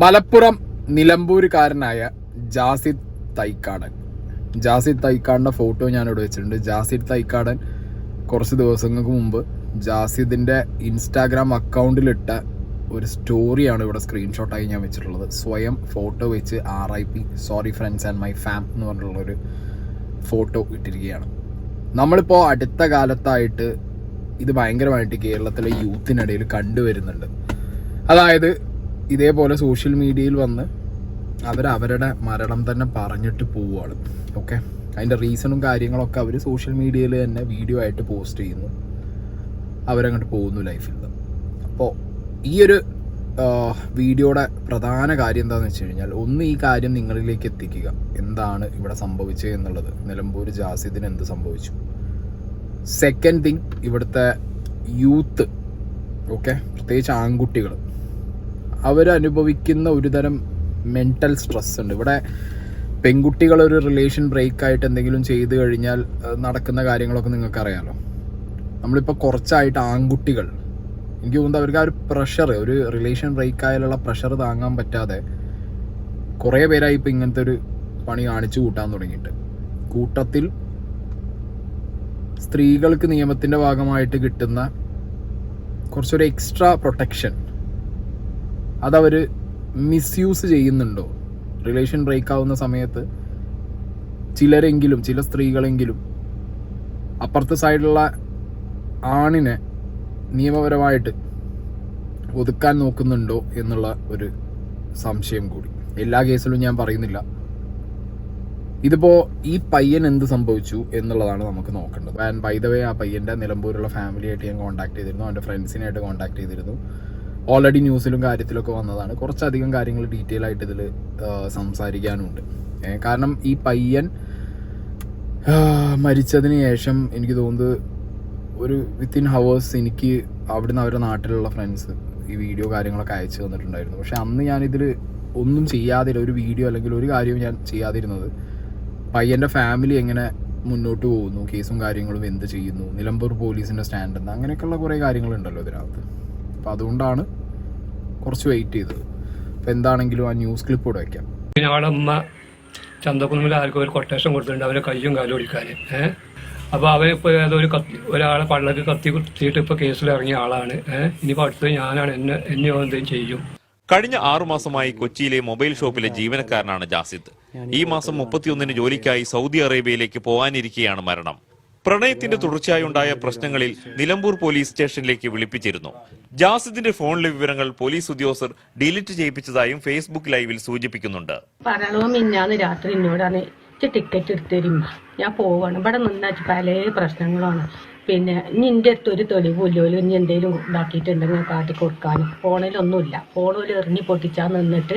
Malappuram നിലമ്പൂരുകാരനായ Jasid Thaikkadan. Jasid തൈക്കാടൻ്റെ photo ഞാനിവിടെ വെച്ചിട്ടുണ്ട്. ജാസിദ് തൈക്കാടൻ കുറച്ച് ദിവസങ്ങൾക്ക് മുമ്പ് ജാസിദിൻ്റെ ഇൻസ്റ്റാഗ്രാം അക്കൗണ്ടിലിട്ട ഒരു സ്റ്റോറിയാണ് ഇവിടെ സ്ക്രീൻഷോട്ടായി ഞാൻ വെച്ചിട്ടുള്ളത്. സ്വയം ഫോട്ടോ വെച്ച് RIP sorry friends and my farm എന്ന് പറഞ്ഞിട്ടുള്ളൊരു ഫോട്ടോ ഇട്ടിരിക്കുകയാണ്. നമ്മളിപ്പോൾ അടുത്ത കാലത്തായിട്ട് ഇത് ഭയങ്കരമായിട്ട് കേരളത്തിലെ യൂത്തിനിടയിൽ കണ്ടുവരുന്നുണ്ട്. അതായത് ഇതേപോലെ സോഷ്യൽ മീഡിയയിൽ വന്ന് അവരവരുടെ മരണം തന്നെ പറഞ്ഞിട്ട് പോവുകയാണ്. ഓക്കെ, അതിൻ്റെ റീസണും കാര്യങ്ങളൊക്കെ അവർ സോഷ്യൽ മീഡിയയിൽ തന്നെ വീഡിയോ ആയിട്ട് പോസ്റ്റ് ചെയ്യുന്നു, അവരങ്ങോട്ട് പോകുന്നു ലൈഫിൽ. അപ്പോൾ ഈ ഒരു വീഡിയോയുടെ പ്രധാന കാര്യം എന്താണെന്ന് വെച്ച് കഴിഞ്ഞാൽ, ഒന്ന് ഈ കാര്യം നിങ്ങളിലേക്ക് എത്തിക്കുക, എന്താണ് ഇവിടെ സംഭവിച്ചത് എന്നുള്ളത്, നിലമ്പൂർ ജാസിദിന് എന്ത് സംഭവിച്ചു. സെക്കൻഡ് തിങ്, ഇവിടുത്തെ യൂത്ത്, ഓക്കെ, പ്രത്യേകിച്ച് ആൺകുട്ടികൾ, അവരനുഭവിക്കുന്ന ഒരുതരം മെൻ്റൽ സ്ട്രെസ് ഉണ്ട്. ഇവിടെ പെൺകുട്ടികൾ ഒരു റിലേഷൻ ബ്രേക്കായിട്ട് എന്തെങ്കിലും ചെയ്തു കഴിഞ്ഞാൽ നടക്കുന്ന കാര്യങ്ങളൊക്കെ നിങ്ങൾക്കറിയാലോ. നമ്മളിപ്പോൾ കുറച്ചായിട്ട് ആൺകുട്ടികൾ, എനിക്ക് തോന്നുന്നത് അവർക്ക് ആ ഒരു പ്രഷർ, ഒരു റിലേഷൻ ബ്രേക്കായാലുള്ള പ്രഷർ താങ്ങാൻ പറ്റാതെ കുറേ പേരായി ഇപ്പോൾ ഇങ്ങനത്തെ ഒരു പണി കാണിച്ചു കൂട്ടാൻ തുടങ്ങിയിട്ട്. കൂട്ടത്തിൽ സ്ത്രീകൾക്ക് നിയമത്തിൻ്റെ ഭാഗമായിട്ട് കിട്ടുന്ന കുറച്ചൊരു എക്സ്ട്രാ പ്രൊട്ടക്ഷൻ അതവർ മിസ്യൂസ് ചെയ്യുന്നുണ്ടോ? റിലേഷൻ ബ്രേക്ക് ആവുന്ന സമയത്ത് ചിലരെങ്കിലും, ചില സ്ത്രീകളെങ്കിലും അപ്പുറത്തെ സൈഡിലുള്ള ആണിനെ നിയമപരമായിട്ട് ഒതുക്കാൻ നോക്കുന്നുണ്ടോ എന്നുള്ള ഒരു സംശയം കൂടി. എല്ലാ കേസിലും ഞാൻ പറയുന്നില്ല. ഇതിപ്പോൾ ഈ പയ്യൻ എന്ത് സംഭവിച്ചു എന്നുള്ളതാണ് നമുക്ക് നോക്കേണ്ടത്. ആൻഡ് ബൈ ദ വേ, ആ പയ്യൻ്റെ നിലമ്പൂരുള്ള ഫാമിലിയായിട്ട് ഞാൻ കോൺടാക്ട് ചെയ്തിരുന്നു, അവൻ്റെ ഫ്രണ്ട്സിനായിട്ട് കോൺടാക്ട് ചെയ്തിരുന്നു. ഓൾറെഡി ന്യൂസിലും കാര്യത്തിലൊക്കെ വന്നതാണ്. കുറച്ചധികം കാര്യങ്ങൾ ഡീറ്റെയിൽ ആയിട്ട് ഇതിൽ സംസാരിക്കാനുണ്ട്. കാരണം ഈ പയ്യൻ മരിച്ചതിന് ശേഷം എനിക്ക് തോന്നുന്നത് ഒരു വിത്തിൻ ഹവേഴ്സ് എനിക്ക് അവിടുന്ന് അവരുടെ നാട്ടിലുള്ള ഫ്രണ്ട്സ് ഈ വീഡിയോ കാര്യങ്ങളൊക്കെ അയച്ചു തന്നിട്ടുണ്ടായിരുന്നു. പക്ഷെ അന്ന് ഞാനിതിൽ ഒന്നും ചെയ്യാതില്ല, ഒരു വീഡിയോ അല്ലെങ്കിൽ ഒരു കാര്യവും ഞാൻ ചെയ്യാതിരുന്നത് പയ്യൻ്റെ ഫാമിലി എങ്ങനെ മുന്നോട്ട് പോകുന്നു, കേസും കാര്യങ്ങളും എന്ത് ചെയ്യുന്നു, നിലമ്പൂർ പോലീസിൻ്റെ സ്റ്റാൻഡ് എന്താ, അങ്ങനെയൊക്കെയുള്ള കുറേ കാര്യങ്ങളുണ്ടല്ലോ ഇതിനകത്ത്. അപ്പോൾ അതുകൊണ്ടാണ് കുറച്ച് വെയിറ്റ് ചെയ്തത്. അപ്പോൾ എന്താണെങ്കിലും ആ ന്യൂസ് ക്ലിപ്പ് കൂടെ വയ്ക്കാം. ഞങ്ങളുടെ അമ്മ ചന്തക്കുന്നിൽ ആർക്കും ഒരു കൊട്ടേഷൻ കൊടുത്തിട്ടുണ്ട് അവരെ കയ്യും കാലും ഒടിക്കാൻ. അപ്പോൾ അവരിപ്പോൾ ഏതൊരു ഒരാളെ പള്ളക്ക് കത്തി കുത്തിയിട്ട് ഇപ്പോൾ കേസിൽ ഇറങ്ങിയ ആളാണ്. ഇനിയിപ്പോൾ അടുത്തത് ഞാനാണ്, എന്നെ എന്തെങ്കിലും ചെയ്യും. കഴിഞ്ഞ 6 മാസമായി കൊച്ചിയിലെ മൊബൈൽ ഷോപ്പിലെ ജീവനക്കാരനാണ് ജാസിദ്. ഈ മാസം 31-ന് ജോലിക്കായി സൗദി അറേബ്യയിലേക്ക് പോകാനിരിക്കെയാണ് മരണം. പ്രണയത്തിന്റെ തുടർച്ചയായി ഉണ്ടായ പ്രശ്നങ്ങളിൽ നിലമ്പൂർ പോലീസ് സ്റ്റേഷനിലേക്ക് വിളിപ്പിച്ചിരുന്നു. ജാസിദിന്റെ ഫോണിലെ വിവരങ്ങൾ പോലീസ് ഉദ്യോഗസ്ഥർ ഡിലീറ്റ് ചെയ്യിപ്പിച്ചതായും ഫേസ്ബുക്ക് ലൈവിൽ സൂചിപ്പിക്കുന്നുണ്ട്. മിന്നാന്ന് രാത്രി എന്നോടാണ് ടിക്കറ്റ് എടുത്തരുമ്പ ഞാൻ പോവാണ്, ഇവിടെ നിന്നാച്ച് പല പ്രശ്നങ്ങളാണ്. പിന്നെ നിന്റെ അടുത്ത് ഒരു തെളിവില്ലോ, ഇനി എന്തെങ്കിലും ഇതാക്കിയിട്ടുണ്ടെങ്കിൽ കാട്ടി കൊടുക്കാനും. ഫോണിലൊന്നുമില്ല, ഫോണിൽ എറിഞ്ഞി പൊട്ടിച്ചാൽ നിന്നിട്ട്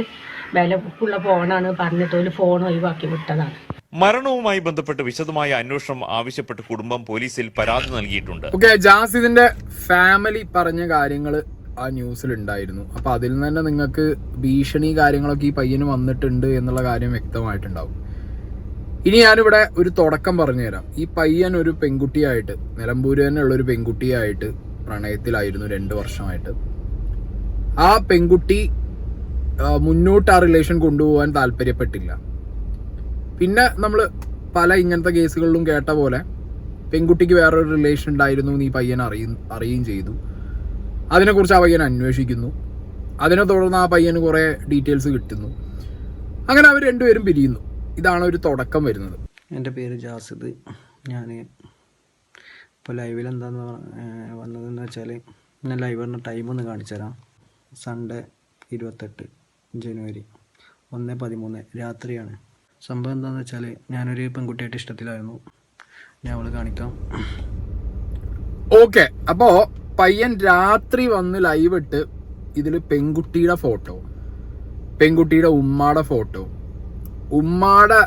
വിലക്കുള്ള ഫോണാണ് പറഞ്ഞിട്ട് ഫോൺ ഒഴിവാക്കി വിട്ടതാണ്. മരണവുമായി ബന്ധപ്പെട്ട് വിശദമായ അന്വേഷണം ആവശ്യപ്പെട്ട് കുടുംബം പോലീസിൽ പരാതി നൽകിയിട്ടുണ്ട്. ഓക്കെ, ജാസിദിന്റെ ഫാമിലി പറഞ്ഞ കാര്യങ്ങൾ ആ ന്യൂസിൽ ഉണ്ടായിരുന്നു. അപ്പൊ അതിൽ നിന്ന് തന്നെ നിങ്ങൾക്ക് ഭീഷണി കാര്യങ്ങളൊക്കെ ഈ പയ്യന് വന്നിട്ടുണ്ട് എന്നുള്ള കാര്യം വ്യക്തമായിട്ടുണ്ടാവും. ഇനി ഞാനിവിടെ ഒരു തുടക്കം പറഞ്ഞുതരാം. ഈ പയ്യൻ ഒരു പെൺകുട്ടിയായിട്ട്, നിലമ്പൂര് തന്നെ ഉള്ളൊരു പെൺകുട്ടിയായിട്ട് പ്രണയത്തിലായിരുന്നു 2 വർഷമായിട്ട്. ആ പെൺകുട്ടി മുന്നോട്ട് ആ റിലേഷൻ കൊണ്ടുപോകാൻ താല്പര്യപ്പെട്ടില്ല. പിന്നെ നമ്മൾ പല ഇങ്ങനത്തെ കേസുകളിലും കേട്ട പോലെ പെൺകുട്ടിക്ക് വേറൊരു റിലേഷൻ ഉണ്ടായിരുന്നു എന്ന് ഈ പയ്യൻ അറിയുകയും ചെയ്തു. അതിനെക്കുറിച്ച് ആ പയ്യൻ അന്വേഷിക്കുന്നു. അതിനെ തുടർന്ന് ആ പയ്യന് കുറേ ഡീറ്റെയിൽസ് കിട്ടുന്നു. അങ്ങനെ അവർ രണ്ടുപേരും പിരിയുന്നു. ഇതാണ് ഒരു തുടക്കം വരുന്നത്. എൻ്റെ പേര് ജാസിദ്. ഞാൻ ഇപ്പോൾ ലൈവിൽ എന്താന്ന് വന്നതെന്ന് വെച്ചാൽ, ഞാൻ ലൈവറിൻ്റെ ടൈം ഒന്ന് കാണിച്ചു തരാം. സൺഡേ 28 ജനുവരി 1:13 രാത്രിയാണ്. സംഭവം എന്താണെന്ന് വെച്ചാൽ, ഞാനൊരു പെൺകുട്ടിയായിട്ട് ഇഷ്ടത്തിലായിരുന്നു. ഞാൻ അവളെ കാണിക്കാം. ഓക്കെ, അപ്പോൾ പയ്യൻ രാത്രി വന്ന് ലൈവ് ഇട്ട് ഇതിൽ പെൺകുട്ടിയുടെ ഫോട്ടോ, പെൺകുട്ടിയുടെ ഉമ്മാടെ ഫോട്ടോ, ഉമ്മാടെ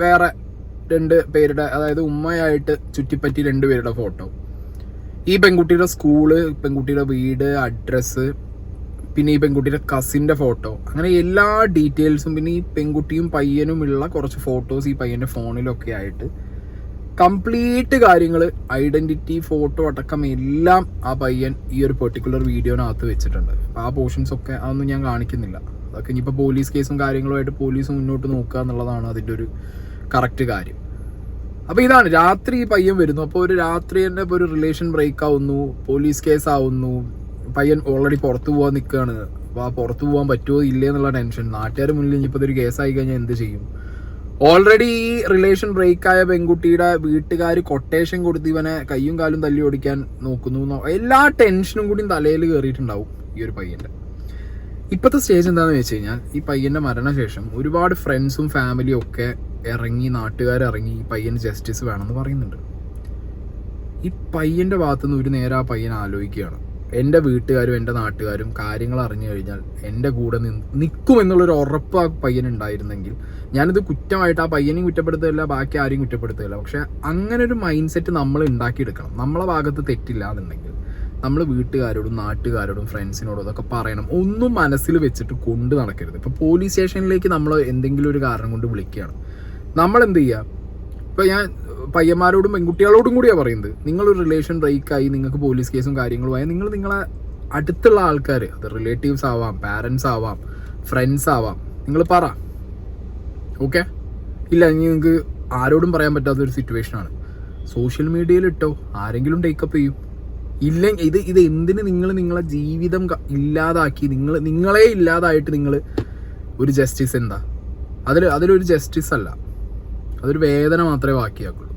വേറെ 2 പേരുടെ, അതായത് ഉമ്മയായിട്ട് ചുറ്റിപ്പറ്റി 2 പേരുടെ ഫോട്ടോ, ഈ പെൺകുട്ടിയുടെ സ്കൂള്, പെൺകുട്ടിയുടെ വീട്, അഡ്രസ്സ്, പിന്നെ ഈ പെൺകുട്ടിയുടെ കസിൻ്റെ ഫോട്ടോ, അങ്ങനെ എല്ലാ ഡീറ്റെയിൽസും, പിന്നെ ഈ പെൺകുട്ടിയും പയ്യനുമുള്ള കുറച്ച് ഫോട്ടോസ് ഈ പയ്യൻ്റെ ഫോണിലൊക്കെ ആയിട്ട് കംപ്ലീറ്റ് കാര്യങ്ങൾ, ഐഡൻറ്റിറ്റി, ഫോട്ടോ അടക്കം എല്ലാം ആ പയ്യൻ ഈ ഒരു പെർട്ടിക്കുലർ വീഡിയോനകത്ത് വെച്ചിട്ടുണ്ട്. അപ്പോൾ ആ പോർഷൻസ് ഒക്കെ അതൊന്നും ഞാൻ കാണിക്കുന്നില്ല. അതൊക്കെ ഇനിയിപ്പോൾ പോലീസ് കേസും കാര്യങ്ങളുമായിട്ട് പോലീസ് മുന്നോട്ട് നോക്കുക എന്നുള്ളതാണ് അതിൻ്റെ ഒരു കറക്റ്റ് കാര്യം. അപ്പോൾ ഇതാണ് രാത്രി ഈ പയ്യൻ വരുന്നു. അപ്പോൾ ഒരു രാത്രി തന്നെ ഇപ്പോൾ ഒരു റിലേഷൻ ബ്രേക്ക് ആവുന്നു, പോലീസ് കേസ് ആവുന്നു, പയ്യൻ ഓൾറെഡി പുറത്തു പോകാൻ നിൽക്കുകയാണ്. അപ്പോൾ ആ പുറത്തു പോകാൻ പറ്റുമോ ഇല്ലേ എന്നുള്ള ടെൻഷൻ. നാട്ടുകാർ മുന്നിൽ ഇനിയിപ്പോൾ ഇതൊരു കേസായി കഴിഞ്ഞാൽ എന്ത് ചെയ്യും? ഓൾറെഡി ഈ റിലേഷൻ ബ്രേക്കായ പെൺകുട്ടിയുടെ വീട്ടുകാർ കൊട്ടേഷൻ കൊടുത്ത് ഇവനെ കയ്യും കാലും തല്ലി ഓടിക്കാൻ നോക്കുന്നു. എല്ലാ ടെൻഷനും കൂടി തലയിൽ കയറിയിട്ടുണ്ടാവും ഈ ഒരു പയ്യൻ്റെ. ഇപ്പോഴത്തെ സ്റ്റേജ് എന്താണെന്ന് വെച്ച് കഴിഞ്ഞാൽ ഈ പയ്യൻ്റെ മരണശേഷം ഒരുപാട് ഫ്രണ്ട്സും ഫാമിലിയും ഒക്കെ ഇറങ്ങി, നാട്ടുകാരിറങ്ങി ഈ പയ്യന് ജസ്റ്റിസ് വേണമെന്ന് പറയുന്നുണ്ട്. ഈ പയ്യൻ്റെ ഭാഗത്തുനിന്ന് ഒരു നേരം ആ പയ്യൻ ആലോചിക്കുകയാണ്, എൻ്റെ വീട്ടുകാരും എൻ്റെ നാട്ടുകാരും കാര്യങ്ങൾ അറിഞ്ഞു കഴിഞ്ഞാൽ എൻ്റെ കൂടെ നിൽക്കുമെന്നുള്ളൊരു ഉറപ്പ് ആ പയ്യനുണ്ടായിരുന്നെങ്കിൽ, ഞാനിത് കുറ്റമായിട്ട് ആ പയ്യനെയും കുറ്റപ്പെടുത്തുകയില്ല, ബാക്കി ആരെയും കുറ്റപ്പെടുത്തുകയില്ല, പക്ഷെ അങ്ങനെ ഒരു മൈൻഡ് സെറ്റ് നമ്മൾ ഉണ്ടാക്കിയെടുക്കണം. നമ്മളെ ഭാഗത്ത് തെറ്റില്ല എന്നുണ്ടെങ്കിൽ നമ്മൾ വീട്ടുകാരോടും നാട്ടുകാരോടും ഫ്രണ്ട്സിനോടും അതൊക്കെ പറയണം. ഒന്നും മനസ്സിൽ വെച്ചിട്ട് കൊണ്ട് നടക്കരുത്. ഇപ്പോൾ പോലീസ് സ്റ്റേഷനിലേക്ക് നമ്മൾ എന്തെങ്കിലും ഒരു കാരണം കൊണ്ട് വിളിക്കുകയാണ്, നമ്മൾ എന്ത് ചെയ്യുക? ഇപ്പോൾ ഞാൻ പയ്യന്മാരോടും പെൺകുട്ടികളോടും കൂടിയാണ് പറയുന്നത്, നിങ്ങളൊരു റിലേഷൻ ബ്രേക്കായി നിങ്ങൾക്ക് പോലീസ് കേസും കാര്യങ്ങളുമായി നിങ്ങളെ അടുത്തുള്ള ആൾക്കാർ, അത് റിലേറ്റീവ്സ് ആവാം, പാരൻസ് ആവാം, ഫ്രണ്ട്സ് ആവാം, നിങ്ങൾ പറ. ഓക്കെ? ഇല്ല ഇനി നിങ്ങൾക്ക് ആരോടും പറയാൻ പറ്റാത്തൊരു സിറ്റുവേഷനാണ്, സോഷ്യൽ മീഡിയയിൽ ഇട്ടോ, ആരെങ്കിലും ടേക്കപ്പ് ചെയ്യും. ഇല്ലെങ്കിൽ ഇത് എന്തിന് നിങ്ങളെ ജീവിതം ഇല്ലാതാക്കി, നിങ്ങളെ ഇല്ലാതായിട്ട് നിങ്ങൾ ഒരു ജസ്റ്റിസ് എന്താ? അതിലൊരു ജസ്റ്റിസ് അല്ല, അതൊരു വേദന മാത്രമേ ബാക്കിയാക്കുള്ളൂ.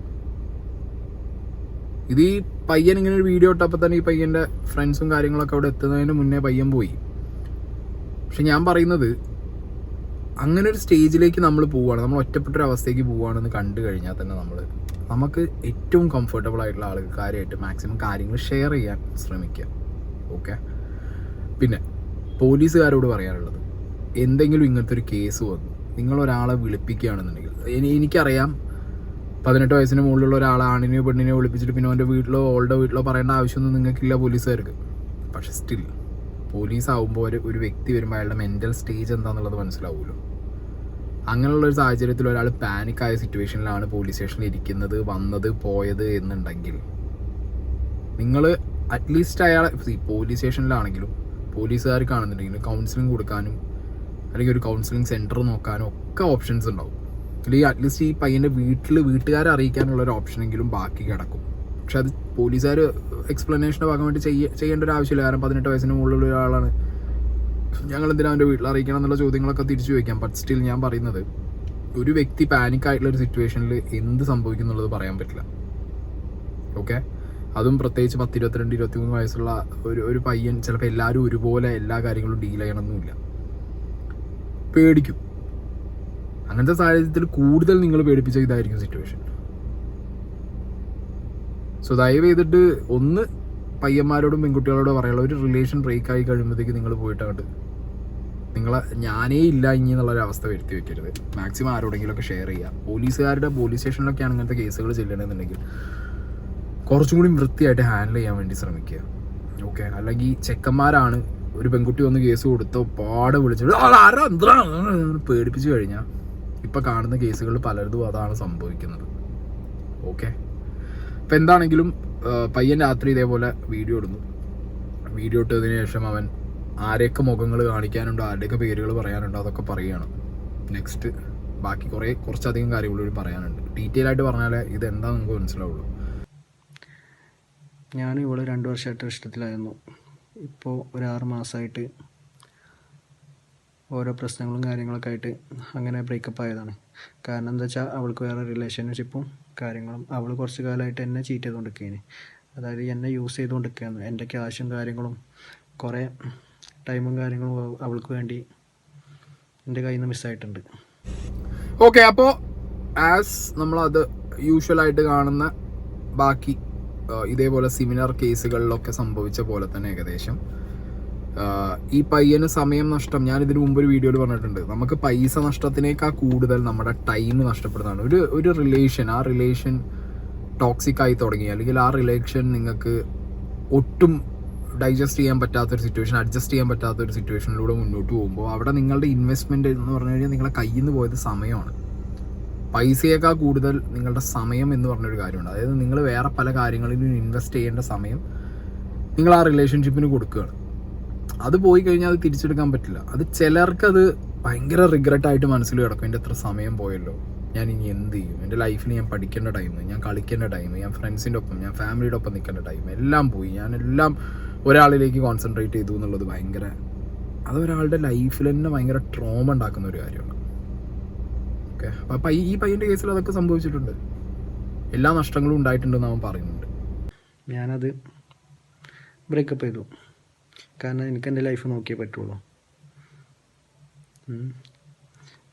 ഇത് ഈ പയ്യൻ ഇങ്ങനെ ഒരു വീഡിയോ ഇട്ടപ്പോൾ തന്നെ ഈ പയ്യൻ്റെ ഫ്രണ്ട്സും കാര്യങ്ങളൊക്കെ അവിടെ എത്തുന്നതിന് മുന്നേ പയ്യൻ പോയി. പക്ഷെ ഞാൻ പറയുന്നത്, അങ്ങനെ ഒരു സ്റ്റേജിലേക്ക് നമ്മൾ പോവുകയാണ്, നമ്മൾ ഒറ്റപ്പെട്ടൊരു അവസ്ഥയ്ക്ക് പോവുകയാണെന്ന് കണ്ടു കഴിഞ്ഞാൽ തന്നെ നമുക്ക് ഏറ്റവും കംഫർട്ടബിൾ ആയിട്ടുള്ള ആൾക്കാരായിട്ട് മാക്സിമം കാര്യങ്ങൾ ഷെയർ ചെയ്യാൻ ശ്രമിക്കുക. ഓക്കെ? പിന്നെ പോലീസുകാരോട് പറയാനുള്ളത്, എന്തെങ്കിലും ഇങ്ങനത്തെ ഒരു കേസ് വന്നു നിങ്ങളൊരാളെ വിളിപ്പിക്കുകയാണെന്നുണ്ടെങ്കിൽ, എനിക്കറിയാം 18 വയസ്സിന് മുകളിലുള്ള ഒരാളെ ആണിനെയോ പെണ്ണിനെയോ വിളിപ്പിച്ചിട്ട് പിന്നെ അവൻ്റെ വീട്ടിലോ ഓളുടെ വീട്ടിലോ പറയേണ്ട ആവശ്യമൊന്നും നിങ്ങൾക്കില്ല പോലീസുകാർക്ക്. പക്ഷെ സ്റ്റിൽ പോലീസ് ആകുമ്പോൾ ഒരു വ്യക്തി വരുമ്പോൾ അയാളുടെ മെൻ്റൽ സ്റ്റേജ് എന്താണെന്നുള്ളത് മനസ്സിലാവുമല്ലോ. അങ്ങനെയുള്ളൊരു സാഹചര്യത്തിൽ ഒരാൾ പാനിക്കായ സിറ്റുവേഷനിലാണ് പോലീസ് സ്റ്റേഷനിൽ ഇരിക്കുന്നത്, വന്നത്, പോയത് എന്നുണ്ടെങ്കിൽ നിങ്ങൾ അറ്റ്ലീസ്റ്റ് അയാളെ പോലീസ് സ്റ്റേഷനിലാണെങ്കിലും പോലീസുകാർക്കാണെന്നുണ്ടെങ്കിൽ കൗൺസിലിംഗ് കൊടുക്കാനും അല്ലെങ്കിൽ ഒരു കൗൺസിലിംഗ് സെൻറ്റർ നോക്കാനും ഒക്കെ ഓപ്ഷൻസ് ഉണ്ടാവും. അല്ലെങ്കിൽ അറ്റ്ലീസ്റ്റ് ഈ പയ്യൻ്റെ വീട്ടുകാരെ അറിയിക്കാനുള്ളൊരു ഓപ്ഷനെങ്കിലും ബാക്കി കിടക്കും. പക്ഷെ അത് പോലീസുകാർ എക്സ്പ്ലനേഷൻ്റെ ഭാഗമായിട്ട് ചെയ്യേണ്ട ഒരു ആവശ്യമില്ല. കാരണം 18 വയസ്സിന് മുകളിലുള്ള ഒരാളാണ്, ഞങ്ങൾ എന്തിനാ അവൻ്റെ വീട്ടിൽ അറിയിക്കണം എന്നുള്ള ചോദ്യങ്ങളൊക്കെ തിരിച്ചു വയ്ക്കാം. ബട്ട് സ്റ്റിൽ ഞാൻ പറയുന്നത്, ഒരു വ്യക്തി പാനിക്കായിട്ടുള്ളൊരു സിറ്റുവേഷനിൽ എന്ത് സംഭവിക്കും എന്നുള്ളത് പറയാൻ പറ്റില്ല. ഓക്കെ? അതും പ്രത്യേകിച്ച് 10, 22, 23 വയസ്സുള്ള ഒരു പയ്യൻ ചിലപ്പോൾ എല്ലാവരും ഒരുപോലെ എല്ലാ കാര്യങ്ങളും ഡീൽ ചെയ്യണമെന്നില്ല, പേടിക്കും. അങ്ങനത്തെ സാഹചര്യത്തിൽ കൂടുതൽ നിങ്ങൾ പേടിപ്പിച്ച ഇതായിരിക്കും സിറ്റുവേഷൻ. സോ ദയവ് ചെയ്തിട്ട് ഒന്ന് പയ്യന്മാരോടും പെൺകുട്ടികളോടും പറയാനുള്ള, ഒരു റിലേഷൻ ബ്രേക്ക് ആയി കഴിയുമ്പോഴത്തേക്ക് നിങ്ങൾ പോയിട്ടാണ്ട് ഞാനേ ഇല്ല ഇനി എന്നുള്ളൊരവസ്ഥ വരുത്തി വെക്കരുത്. മാക്സിമം ആരോടെങ്കിലുമൊക്കെ ഷെയർ ചെയ്യുക. പോലീസ് സ്റ്റേഷനിലൊക്കെയാണ് ഇങ്ങനത്തെ കേസുകൾ ചെല്ലണമെന്നുണ്ടെങ്കിൽ കുറച്ചും കൂടി വൃത്തിയായിട്ട് ഹാൻഡിൽ ചെയ്യാൻ വേണ്ടി ശ്രമിക്കുക. ഓക്കെ? അല്ലെങ്കിൽ ചെക്കന്മാരാണ്, ഒരു പെൺകുട്ടി വന്ന് കേസ് കൊടുത്തോ പാടെ വിളിച്ചിട്ട് പേടിപ്പിച്ച് കഴിഞ്ഞാൽ ഇപ്പം കാണുന്ന കേസുകൾ പലർക്കും അതാണ് സംഭവിക്കുന്നത്. ഓക്കെ? അപ്പം എന്താണെങ്കിലും പയ്യൻ രാത്രി ഇതേപോലെ വീഡിയോ ഇട്ടതിന് ശേഷം അവൻ ആരെയൊക്കെ മുഖങ്ങൾ കാണിക്കാനുണ്ടോ, ആരുടെയൊക്കെ പേരുകൾ പറയാനുണ്ടോ അതൊക്കെ പറയുകയാണ്. നെക്സ്റ്റ് ബാക്കി കുറച്ചധികം കാര്യങ്ങൾ പറയാനുണ്ട്. ഡീറ്റെയിൽ ആയിട്ട് പറഞ്ഞാലേ ഇതെന്താ നിങ്ങൾക്ക് മനസ്സിലാവുള്ളൂ. ഞാൻ ഇവിടെ 2 വർഷമായിട്ട് ഇഷ്ടത്തിലായിരുന്നു. ഇപ്പോൾ ഒരു 6 മാസമായിട്ട് ഓരോ പ്രശ്നങ്ങളും കാര്യങ്ങളൊക്കെ ആയിട്ട് അങ്ങനെ ബ്രേക്കപ്പ് ആയതാണ്. കാരണം എന്താ വെച്ചാൽ അവൾക്ക് വേറെ റിലേഷൻഷിപ്പും കാര്യങ്ങളും, അവൾ കുറച്ച് കാലമായിട്ട് എന്നെ ചീറ്റ് ചെയ്തുകൊണ്ടിരിക്കുകയാണ്. അതായത് എന്നെ യൂസ് ചെയ്തുകൊണ്ടിരിക്കുകയാണ്. എൻ്റെ ക്യാഷും കാര്യങ്ങളും കുറേ ടൈമും കാര്യങ്ങളും അവൾക്ക് വേണ്ടി എൻ്റെ കയ്യിൽ നിന്ന് മിസ്സായിട്ടുണ്ട്. ഓക്കെ? അപ്പോൾ ആസ് നമ്മളത് യൂഷ്വലായിട്ട് കാണുന്ന ബാക്കി ഇതേപോലെ സിമിലർ കേസുകളിലൊക്കെ സംഭവിച്ച പോലെ തന്നെ ഏകദേശം ഈ പയ്യന് സമയം നഷ്ടം, ഞാൻ ഇതിനു മുമ്പ് ഒരു വീഡിയോയിൽ പറഞ്ഞിട്ടുണ്ട്, നമുക്ക് പൈസ നഷ്ടത്തിനേക്കാൾ കൂടുതൽ നമ്മുടെ ടൈം നഷ്ടപ്പെടുന്നതാണ്. ഒരു റിലേഷൻ, ആ റിലേഷൻ ടോക്സിക് ആയി തുടങ്ങി, അല്ലെങ്കിൽ ആ റിലേഷൻ നിങ്ങൾക്ക് ഒട്ടും ഡൈജസ്റ്റ് ചെയ്യാൻ പറ്റാത്തൊരു സിറ്റുവേഷൻ, അഡ്ജസ്റ്റ് ചെയ്യാൻ പറ്റാത്തൊരു സിറ്റുവേഷനിലൂടെ മുന്നോട്ട് പോകുമ്പോൾ അവിടെ നിങ്ങളുടെ ഇൻവെസ്റ്റ്മെൻറ്റ് എന്ന് പറഞ്ഞു കഴിഞ്ഞാൽ നിങ്ങളെ കയ്യിൽ നിന്ന് പോയത് സമയമാണ്. പൈസയേക്കാൾ കൂടുതൽ നിങ്ങളുടെ സമയം എന്ന് പറഞ്ഞൊരു കാര്യമുണ്ട്. അതായത് നിങ്ങൾ വേറെ പല കാര്യങ്ങളിലും ഇൻവെസ്റ്റ് ചെയ്യേണ്ട സമയം നിങ്ങൾ ആ റിലേഷൻഷിപ്പിന് കൊടുക്കുകയാണ്. അത് പോയി കഴിഞ്ഞാൽ അത് തിരിച്ചെടുക്കാൻ പറ്റില്ല. അത് ചിലർക്കത് ഭയങ്കര റിഗ്രറ്റ് ആയിട്ട് മനസ്സിൽ കിടക്കും. എൻ്റെ എത്ര സമയം പോയല്ലോ, ഞാൻ ഇനി എന്ത് ചെയ്യും, എൻ്റെ ലൈഫിൽ ഞാൻ പഠിക്കേണ്ട ടൈം, ഞാൻ കളിക്കേണ്ട ടൈം, ഞാൻ ഫ്രണ്ട്സിൻ്റെ ഒപ്പം, ഞാൻ ഫാമിലിയുടെ ഒപ്പം നിൽക്കേണ്ട ടൈം എല്ലാം പോയി, ഞാനെല്ലാം ഒരാളിലേക്ക് കോൺസെൻട്രേറ്റ് ചെയ്തു എന്നുള്ളത് ഭയങ്കര, അതൊരാളുടെ ലൈഫിൽ തന്നെ ഭയങ്കര ട്രോമ ഉണ്ടാക്കുന്ന ഒരു കാര്യമാണ്. ഓക്കെ, അപ്പം ഈ പയ്യൻ്റെ കേസിൽ അതൊക്കെ സംഭവിച്ചിട്ടുണ്ട്, എല്ലാ നഷ്ടങ്ങളും ഉണ്ടായിട്ടുണ്ടെന്ന് അവൻ പറയുന്നുണ്ട്. ഞാനത് ബ്രേക്കപ്പ് ചെയ്തു. കാരണം എനിക്ക് എൻ്റെ ലൈഫ് നോക്കിയേ പറ്റുള്ളൂ.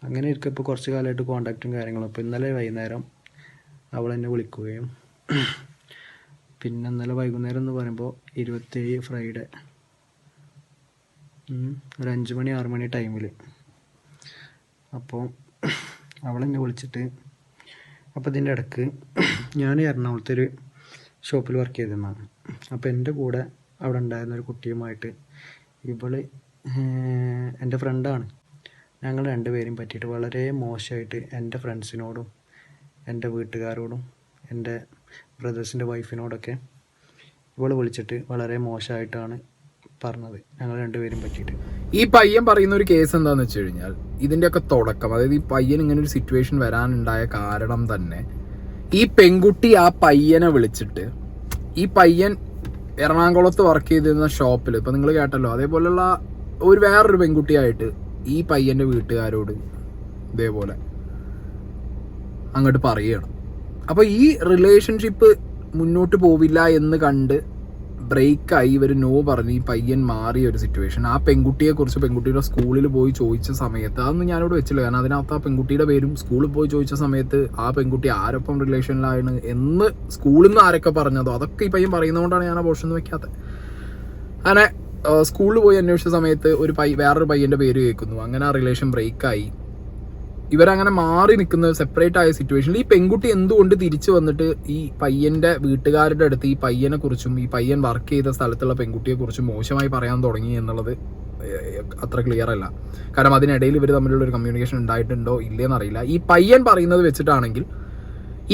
അങ്ങനെ ഇരിക്കപ്പോൾ കുറച്ച് കാലമായിട്ട് കോണ്ടാക്റ്റും കാര്യങ്ങളും. അപ്പോൾ ഇന്നലെ വൈകുന്നേരം അവൾ എന്നെ വിളിക്കുകയും പിന്നെ ഇന്നലെ വൈകുന്നേരം എന്ന് പറയുമ്പോൾ 27 ഫ്രൈഡേ ഒരു 5 മണി 6 മണി ടൈമിൽ അപ്പോൾ അവളെന്നെ വിളിച്ചിട്ട്, അപ്പോൾ ഇതിൻ്റെ ഇടയ്ക്ക് ഞാൻ എറണാകുളത്തെ ഒരു ഷോപ്പിൽ വർക്ക് ചെയ്തിരുന്നതാണ്. അപ്പോൾ എൻ്റെ കൂടെ അവിടെ ഉണ്ടായിരുന്ന ഒരു കുട്ടിയുമായിട്ട് ഇവൾ എൻ്റെ ഫ്രണ്ടാണ്. ഞങ്ങൾ രണ്ടുപേരും പറ്റിയിട്ട് വളരെ മോശമായിട്ട് എൻ്റെ ഫ്രണ്ട്സിനോടും എൻ്റെ വീട്ടുകാരോടും എൻ്റെ ബ്രദേഴ്സിൻ്റെ വൈഫിനോടൊക്കെ ഇവൾ വിളിച്ചിട്ട് വളരെ മോശമായിട്ടാണ് പറഞ്ഞത് ഞങ്ങൾ രണ്ടുപേരും പറ്റിയിട്ട്. ഈ പയ്യൻ പറയുന്ന ഒരു കേസ് എന്താണെന്ന് വെച്ച് കഴിഞ്ഞാൽ, ഇതിൻ്റെയൊക്കെ തുടക്കം, അതായത് ഈ പയ്യൻ ഇങ്ങനെ ഒരു സിറ്റുവേഷൻ വരാനുണ്ടായ കാരണം തന്നെ ഈ പെൺകുട്ടി ആ പയ്യനെ വിളിച്ചിട്ട്, ഈ പയ്യൻ എറണാകുളത്ത് വർക്ക് ചെയ്തിരുന്ന ഷോപ്പിൽ, ഇപ്പം നിങ്ങൾ കേട്ടല്ലോ, അതേപോലെയുള്ള വേറൊരു പെൺകുട്ടിയായിട്ട് ഈ പയ്യൻ്റെ വീട്ടുകാരോട് ഇതേപോലെ അങ്ങോട്ട് പറയുകയാണ്. അപ്പോൾ ഈ റിലേഷൻഷിപ്പ് മുന്നോട്ട് പോവില്ല എന്ന് കണ്ട് ബ്രേക്കായി ഇവർ നോ പറഞ്ഞ് ഈ പയ്യൻ മാറിയ ഒരു സിറ്റുവേഷൻ. ആ പെൺകുട്ടിയെക്കുറിച്ച് പെൺകുട്ടിയുടെ സ്കൂളിൽ പോയി ചോദിച്ച സമയത്ത്, അതൊന്നും ഞാനിവിടെ വെച്ചില്ല, കാരണം അതിനകത്ത് ആ പെൺകുട്ടിയുടെ പേരും സ്കൂളിൽ പോയി ചോദിച്ച സമയത്ത് ആ പെൺകുട്ടി ആരൊപ്പം റിലേഷനിലാണ് എന്ന് സ്കൂളിൽ നിന്ന് ആരൊക്കെ പറഞ്ഞതോ അതൊക്കെ ഈ പയ്യൻ പറയുന്നതുകൊണ്ടാണ് ഞാൻ ആ പോർഷൻ വെക്കാത്തത്. അങ്ങനെ സ്കൂളിൽ പോയി അന്വേഷിച്ച സമയത്ത് വേറൊരു പയ്യൻ്റെ പേര് കേൾക്കുന്നു. അങ്ങനെ ആ റിലേഷൻ ബ്രേക്കായി. ഇവരങ്ങനെ മാറി നിൽക്കുന്ന സെപ്പറേറ്റ് ആയ സിറ്റുവേഷനിൽ ഈ പെൺകുട്ടി എന്തുകൊണ്ട് തിരിച്ചു വന്നിട്ട് ഈ പയ്യൻ്റെ വീട്ടുകാരുടെ അടുത്ത് ഈ പയ്യനെ കുറിച്ചും ഈ പയ്യൻ വർക്ക് ചെയ്ത സ്ഥലത്തുള്ള പെൺകുട്ടിയെക്കുറിച്ചും മോശമായി പറയാൻ തുടങ്ങി എന്നുള്ളത് അത്ര ക്ലിയർ അല്ല. കാരണം അതിനിടയിൽ ഇവർ തമ്മിലുള്ള ഒരു കമ്മ്യൂണിക്കേഷൻ ഉണ്ടായിട്ടുണ്ടോ ഇല്ലേന്നറിയില്ല. ഈ പയ്യൻ പറയുന്നത് വെച്ചിട്ടാണെങ്കിൽ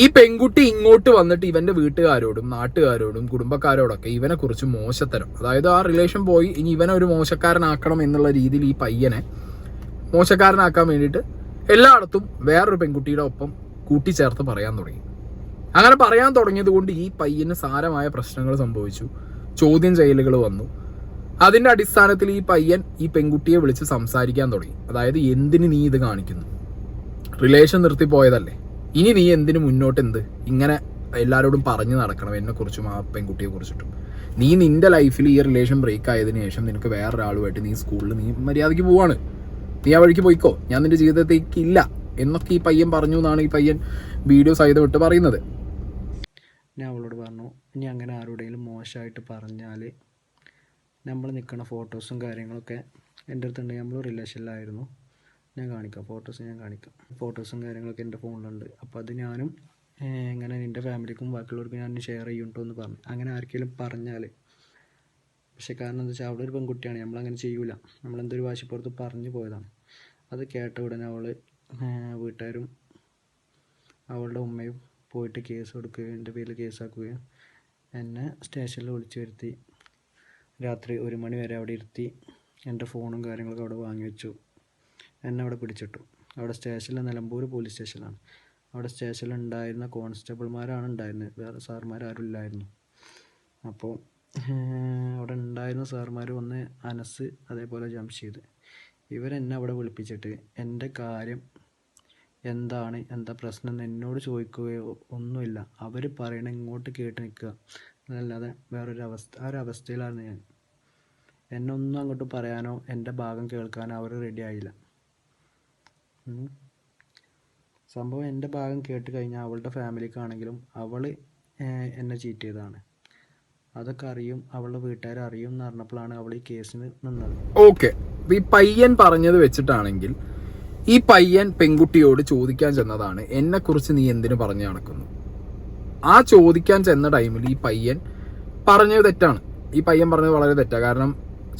ഈ പെൺകുട്ടി ഇങ്ങോട്ട് വന്നിട്ട് ഇവൻ്റെ വീട്ടുകാരോടും നാട്ടുകാരോടും കുടുംബക്കാരോടൊക്കെ ഇവനെക്കുറിച്ച് മോശത്തരം, അതായത് ആ റിലേഷൻ പോയി ഇനി ഇവനെ ഒരു മോശക്കാരനാക്കണം എന്നുള്ള രീതിയിൽ ഈ പയ്യനെ മോശക്കാരനാക്കാൻ വേണ്ടിയിട്ട് എല്ലായിടത്തും വേറൊരു പെൺകുട്ടിയുടെ ഒപ്പം കൂട്ടിച്ചേർത്ത് പറയാൻ തുടങ്ങി. അങ്ങനെ പറയാൻ തുടങ്ങിയത് കൊണ്ട് ഈ പയ്യന് സാരമായ പ്രശ്നങ്ങൾ സംഭവിച്ചു, ചോദ്യം ചെയ്യലുകൾ വന്നു. അതിൻ്റെ അടിസ്ഥാനത്തിൽ ഈ പയ്യൻ ഈ പെൺകുട്ടിയെ വിളിച്ച് സംസാരിക്കാൻ തുടങ്ങി. അതായത് എന്തിന് നീ ഇത് കാണിക്കുന്നു, റിലേഷൻ നിർത്തിപ്പോയതല്ലേ, ഇനി നീ എന്തിനു മുന്നോട്ട് ഇങ്ങനെ എല്ലാവരോടും പറഞ്ഞു നടക്കണം എന്നെക്കുറിച്ചും ആ പെൺകുട്ടിയെ കുറിച്ചിട്ടും. നീ നിൻ്റെ ലൈഫിൽ ഈ റിലേഷൻ ബ്രേക്ക് ആയതിനു ശേഷം നിനക്ക് വേറൊരാളുമായിട്ട് നീ സ്കൂളിൽ നീ മര്യാദയ്ക്ക് പോവാണ്, നീ ആ വഴിക്ക് പോയിക്കോ, ഞാൻ നിൻ്റെ ജീവിതത്തേക്ക് ഇല്ല എന്നൊക്കെ ഈ പയ്യൻ പറഞ്ഞു എന്നാണ് ഈ പയ്യൻ വീഡിയോ സഹിതം ഇട്ട് പറയുന്നത്. ഞാൻ അവളോട് പറഞ്ഞു, ഇനി അങ്ങനെ ആരുടെയും മോശമായിട്ട് പറഞ്ഞാൽ നമ്മൾ നിൽക്കുന്ന ഫോട്ടോസും കാര്യങ്ങളൊക്കെ എൻ്റെ അടുത്തുണ്ടെങ്കിൽ നമ്മൾ റിലേഷനിലായിരുന്നു, ഞാൻ കാണിക്കാം, ഞാൻ കാണിക്കാം, ഫോട്ടോസും കാര്യങ്ങളൊക്കെ എൻ്റെ ഫോണിലുണ്ട്. അപ്പോൾ അത് ഞാനും ഇങ്ങനെ നിൻ്റെ ഫാമിലിക്കും ബാക്കിയുള്ളവർക്കും ഞാൻ ഷെയർ ചെയ്യുന്നുണ്ടോ എന്ന് പറഞ്ഞു. അങ്ങനെ ആർക്കെങ്കിലും പറഞ്ഞാൽ, പക്ഷെ കാരണം എന്താ വെച്ചാൽ അവിടെ ഒരു പെൺകുട്ടിയാണ്, നമ്മളങ്ങനെ ചെയ്യൂല, നമ്മളെന്തൊരു വാശിപ്പുറത്ത് പറഞ്ഞു പോയതാണ്. അത് കേട്ട ഉടനെ അവൾ വീട്ടുകാരും അവളുടെ ഉമ്മയും പോയിട്ട് കേസ് കൊടുക്കുകയും എൻ്റെ പേരിൽ കേസാക്കുകയും എന്നെ സ്റ്റേഷനിൽ വിളിച്ചു വരുത്തി രാത്രി 1 മണി വരെ അവിടെ ഇരുത്തി എൻ്റെ ഫോണും കാര്യങ്ങളൊക്കെ അവിടെ വാങ്ങി വെച്ചു. എന്നെ അവിടെ പിടിച്ചിട്ടു. അവിടെ സ്റ്റേഷനിൽ നിലമ്പൂർ പോലീസ് സ്റ്റേഷനിലാണ്. അവിടെ സ്റ്റേഷനിൽ ഉണ്ടായിരുന്ന കോൺസ്റ്റബിൾമാരാണ് ഉണ്ടായിരുന്നത്, വേറെ സാർമാരും ഇല്ലായിരുന്നു. അപ്പോൾ അവിടെ ഉണ്ടായിരുന്ന സാർമാർ ഒന്ന് അനസ് അതേപോലെ ജംഷീദ്, ഇവരെന്നെ അവിടെ വിളിപ്പിച്ചിട്ട് എൻ്റെ കാര്യം എന്താ പ്രശ്നം എന്ന് എന്നോട് ചോദിക്കുകയോ ഒന്നുമില്ല. അവർ പറയണ ഇങ്ങോട്ട് കേട്ട് നിൽക്കുക എന്നല്ലാതെ ആ ഒരു അവസ്ഥയിലാണ് ഞാൻ. എന്നെ ഒന്നും അങ്ങോട്ട് പറയാനോ എൻ്റെ ഭാഗം കേൾക്കാനോ അവർ റെഡി ആയില്ല. സംഭവം എൻ്റെ ഭാഗം കേട്ട് കഴിഞ്ഞാൽ അവളുടെ ഫാമിലിക്കാണെങ്കിലും അവൾ എന്നെ ചീറ്റ് ചെയ്തതാണ്, അതൊക്കെ അറിയും, അവളുടെ വീട്ടുകാർ അറിയും എന്ന് പറഞ്ഞപ്പോഴാണ് അവൾ ഈ കേസിന് നിന്നത്. ഓക്കെ, ഈ പയ്യൻ പറഞ്ഞത് വെച്ചിട്ടാണെങ്കിൽ ഈ പയ്യൻ പെൺകുട്ടിയോട് ചോദിക്കാൻ ചെന്നതാണ്, എന്നെക്കുറിച്ച് നീ എന്തിനു പറഞ്ഞു നടക്കുന്നു. ആ ചോദിക്കാൻ ചെന്ന ടൈമിൽ ഈ പയ്യൻ പറഞ്ഞത് തെറ്റാണ്. ഈ പയ്യൻ പറഞ്ഞത് വളരെ തെറ്റാണ്. കാരണം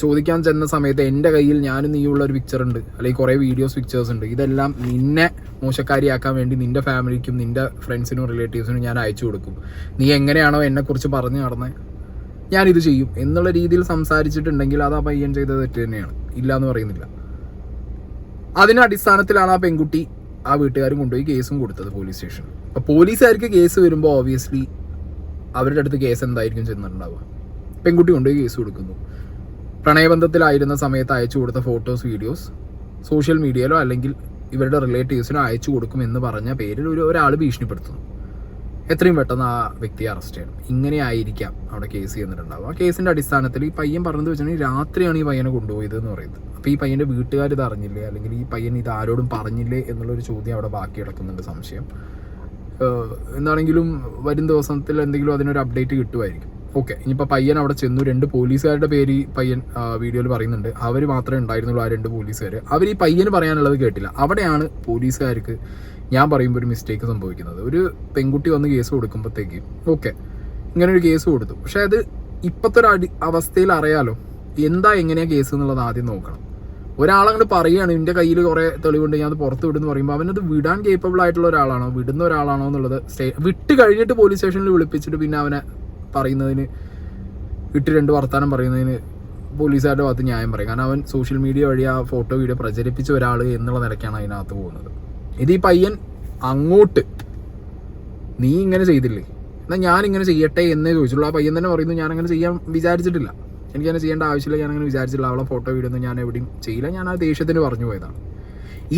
ചോദിക്കാൻ ചെന്ന സമയത്ത് എൻ്റെ കയ്യിൽ ഞാനും നീയുള്ള ഒരു പിക്ചർ ഉണ്ട്, അല്ലെങ്കിൽ കുറേ പിക്ചേഴ്സ് ഉണ്ട്, ഇതെല്ലാം നിന്നെ മോശക്കാരിയാക്കാൻ വേണ്ടി നിൻ്റെ ഫാമിലിക്കും നിൻ്റെ ഫ്രണ്ട്സിനും റിലേറ്റീവ്സിനും ഞാൻ അയച്ചു കൊടുക്കും. നീ എങ്ങനെയാണോ എന്നെക്കുറിച്ച് പറഞ്ഞു നടന്നത് ഞാനിത് ചെയ്യും എന്നുള്ള രീതിയിൽ സംസാരിച്ചിട്ടുണ്ടെങ്കിൽ അത് ആ പയ്യൻ ചെയ്ത തെറ്റ് തന്നെയാണ്, ഇല്ല എന്ന് പറയുന്നില്ല. അതിൻ്റെ അടിസ്ഥാനത്തിലാണ് ആ പെൺകുട്ടി ആ വീട്ടുകാരും കൊണ്ടുപോയി കേസും കൊടുത്തത് പോലീസ് സ്റ്റേഷനിൽ. അപ്പോൾ പോലീസുകാർക്ക് കേസ് വരുമ്പോൾ ഓബിയസ്ലി അവരുടെ അടുത്ത് കേസ് എന്തായിരിക്കും ചെന്നിട്ടുണ്ടാവുക? പെൺകുട്ടി കൊണ്ടുപോയി കേസ് കൊടുക്കുന്നു. പ്രണയബന്ധത്തിലായിരുന്ന സമയത്ത് അയച്ചു കൊടുത്ത ഫോട്ടോസ്, വീഡിയോസ് സോഷ്യൽ മീഡിയയിലോ അല്ലെങ്കിൽ ഇവരുടെ റിലേറ്റീവ്സിനോ അയച്ചു കൊടുക്കുമെന്ന് പറഞ്ഞ പേരിൽ ഒരാൾ ഭീഷണിപ്പെടുത്തുന്നു. എത്രയും പെട്ടെന്ന് ആ വ്യക്തിയെ അറസ്റ്റ് ചെയ്യണം. ഇങ്ങനെ ആയിരിക്കാം അവിടെ കേസ് ചെയ്യുന്നിട്ടുണ്ടാവും. ആ കേസിൻ്റെ അടിസ്ഥാനത്തിൽ ഈ പയ്യൻ പറഞ്ഞത് വെച്ചിട്ടുണ്ടെങ്കിൽ രാത്രിയാണ് ഈ പയ്യനെ കൊണ്ടുപോയത് എന്ന് പറയുന്നത്. അപ്പോൾ ഈ പയ്യൻ്റെ വീട്ടുകാർ ഇത് അറിഞ്ഞില്ലേ, അല്ലെങ്കിൽ ഈ പയ്യൻ ഇത് ആരോടും പറഞ്ഞില്ലേ എന്നുള്ളൊരു ചോദ്യം അവിടെ ബാക്കി കിടക്കുന്നുണ്ട്, സംശയം. എന്താണെങ്കിലും വരും ദിവസത്തിൽ എന്തെങ്കിലും അതിനൊരു അപ്ഡേറ്റ് കിട്ടുമായിരിക്കും. ഓക്കെ, ഇനിയിപ്പോൾ പയ്യൻ അവിടെ ചെന്നു. 2 പോലീസുകാരുടെ പേര് പയ്യൻ വീഡിയോയിൽ പറയുന്നുണ്ട്. അവർ മാത്രമേ ഉണ്ടായിരുന്നുള്ളൂ, ആ 2 പോലീസുകാർ. അവർ ഈ പയ്യന് പറയാനുള്ളത് കേട്ടില്ല. അവിടെയാണ് പോലീസുകാർക്ക് ഞാൻ പറയുമ്പോൾ ഒരു മിസ്റ്റേക്ക് സംഭവിക്കുന്നത്. ഒരു പെൺകുട്ടി വന്ന് കേസ് കൊടുക്കുമ്പോഴത്തേക്ക് ഓക്കെ ഇങ്ങനെ ഒരു കേസ് കൊടുത്തു, പക്ഷെ അത് ഇപ്പോഴത്തെ ഒരു അവസ്ഥയിൽ അറിയാലോ എങ്ങനെയാണ് കേസ് എന്നുള്ളത് ആദ്യം നോക്കണം. ഒരാളങ്ങോട്ട് പറയുകയാണ് എൻ്റെ കയ്യിൽ കുറേ തെളിവുണ്ട്, ഞാൻ അത് പുറത്ത് വിടുന്നു പറയുമ്പോൾ അവനത് വിടാൻ കേപ്പബിൾ ആയിട്ടുള്ള ഒരാളാണോ, വിടുന്ന ഒരാളാണോ എന്നുള്ളത് വിട്ട് കഴിഞ്ഞിട്ട് പോലീസ് സ്റ്റേഷനിൽ വിളിപ്പിച്ചിട്ട് പിന്നെ അവനെ പറയുന്നതിന്, വിട്ട് 2 വർത്താനം പറയുന്നതിന് പോലീസുകാരുടെ ഭാഗത്ത് ന്യായം പറയും. കാരണം അവൻ സോഷ്യൽ മീഡിയ വഴി ആ ഫോട്ടോ വീഡിയോ പ്രചരിപ്പിച്ച ഒരാൾ എന്നുള്ള നിലയ്ക്കാണ് അതിനകത്ത് പോകുന്നത്. ഇത് ഈ പയ്യൻ അങ്ങോട്ട് നീ ഇങ്ങനെ ചെയ്തില്ലേ, എന്നാൽ ഞാനിങ്ങനെ ചെയ്യട്ടെ എന്നേ ചോദിച്ചുള്ളൂ. ആ പയ്യൻ തന്നെ പറയുന്നു ഞാനങ്ങനെ ചെയ്യാൻ വിചാരിച്ചിട്ടില്ല, എനിക്കങ്ങനെ ചെയ്യേണ്ട ആവശ്യമില്ല, ഞാനങ്ങനെ വിചാരിച്ചില്ല, അവളെ ഫോട്ടോ വീഡിയോ ഒന്നും ഞാൻ എവിടെയും ചെയ്യില്ല, ഞാൻ ആ ദേഷ്യത്തിന് പറഞ്ഞു പോയതാണ്.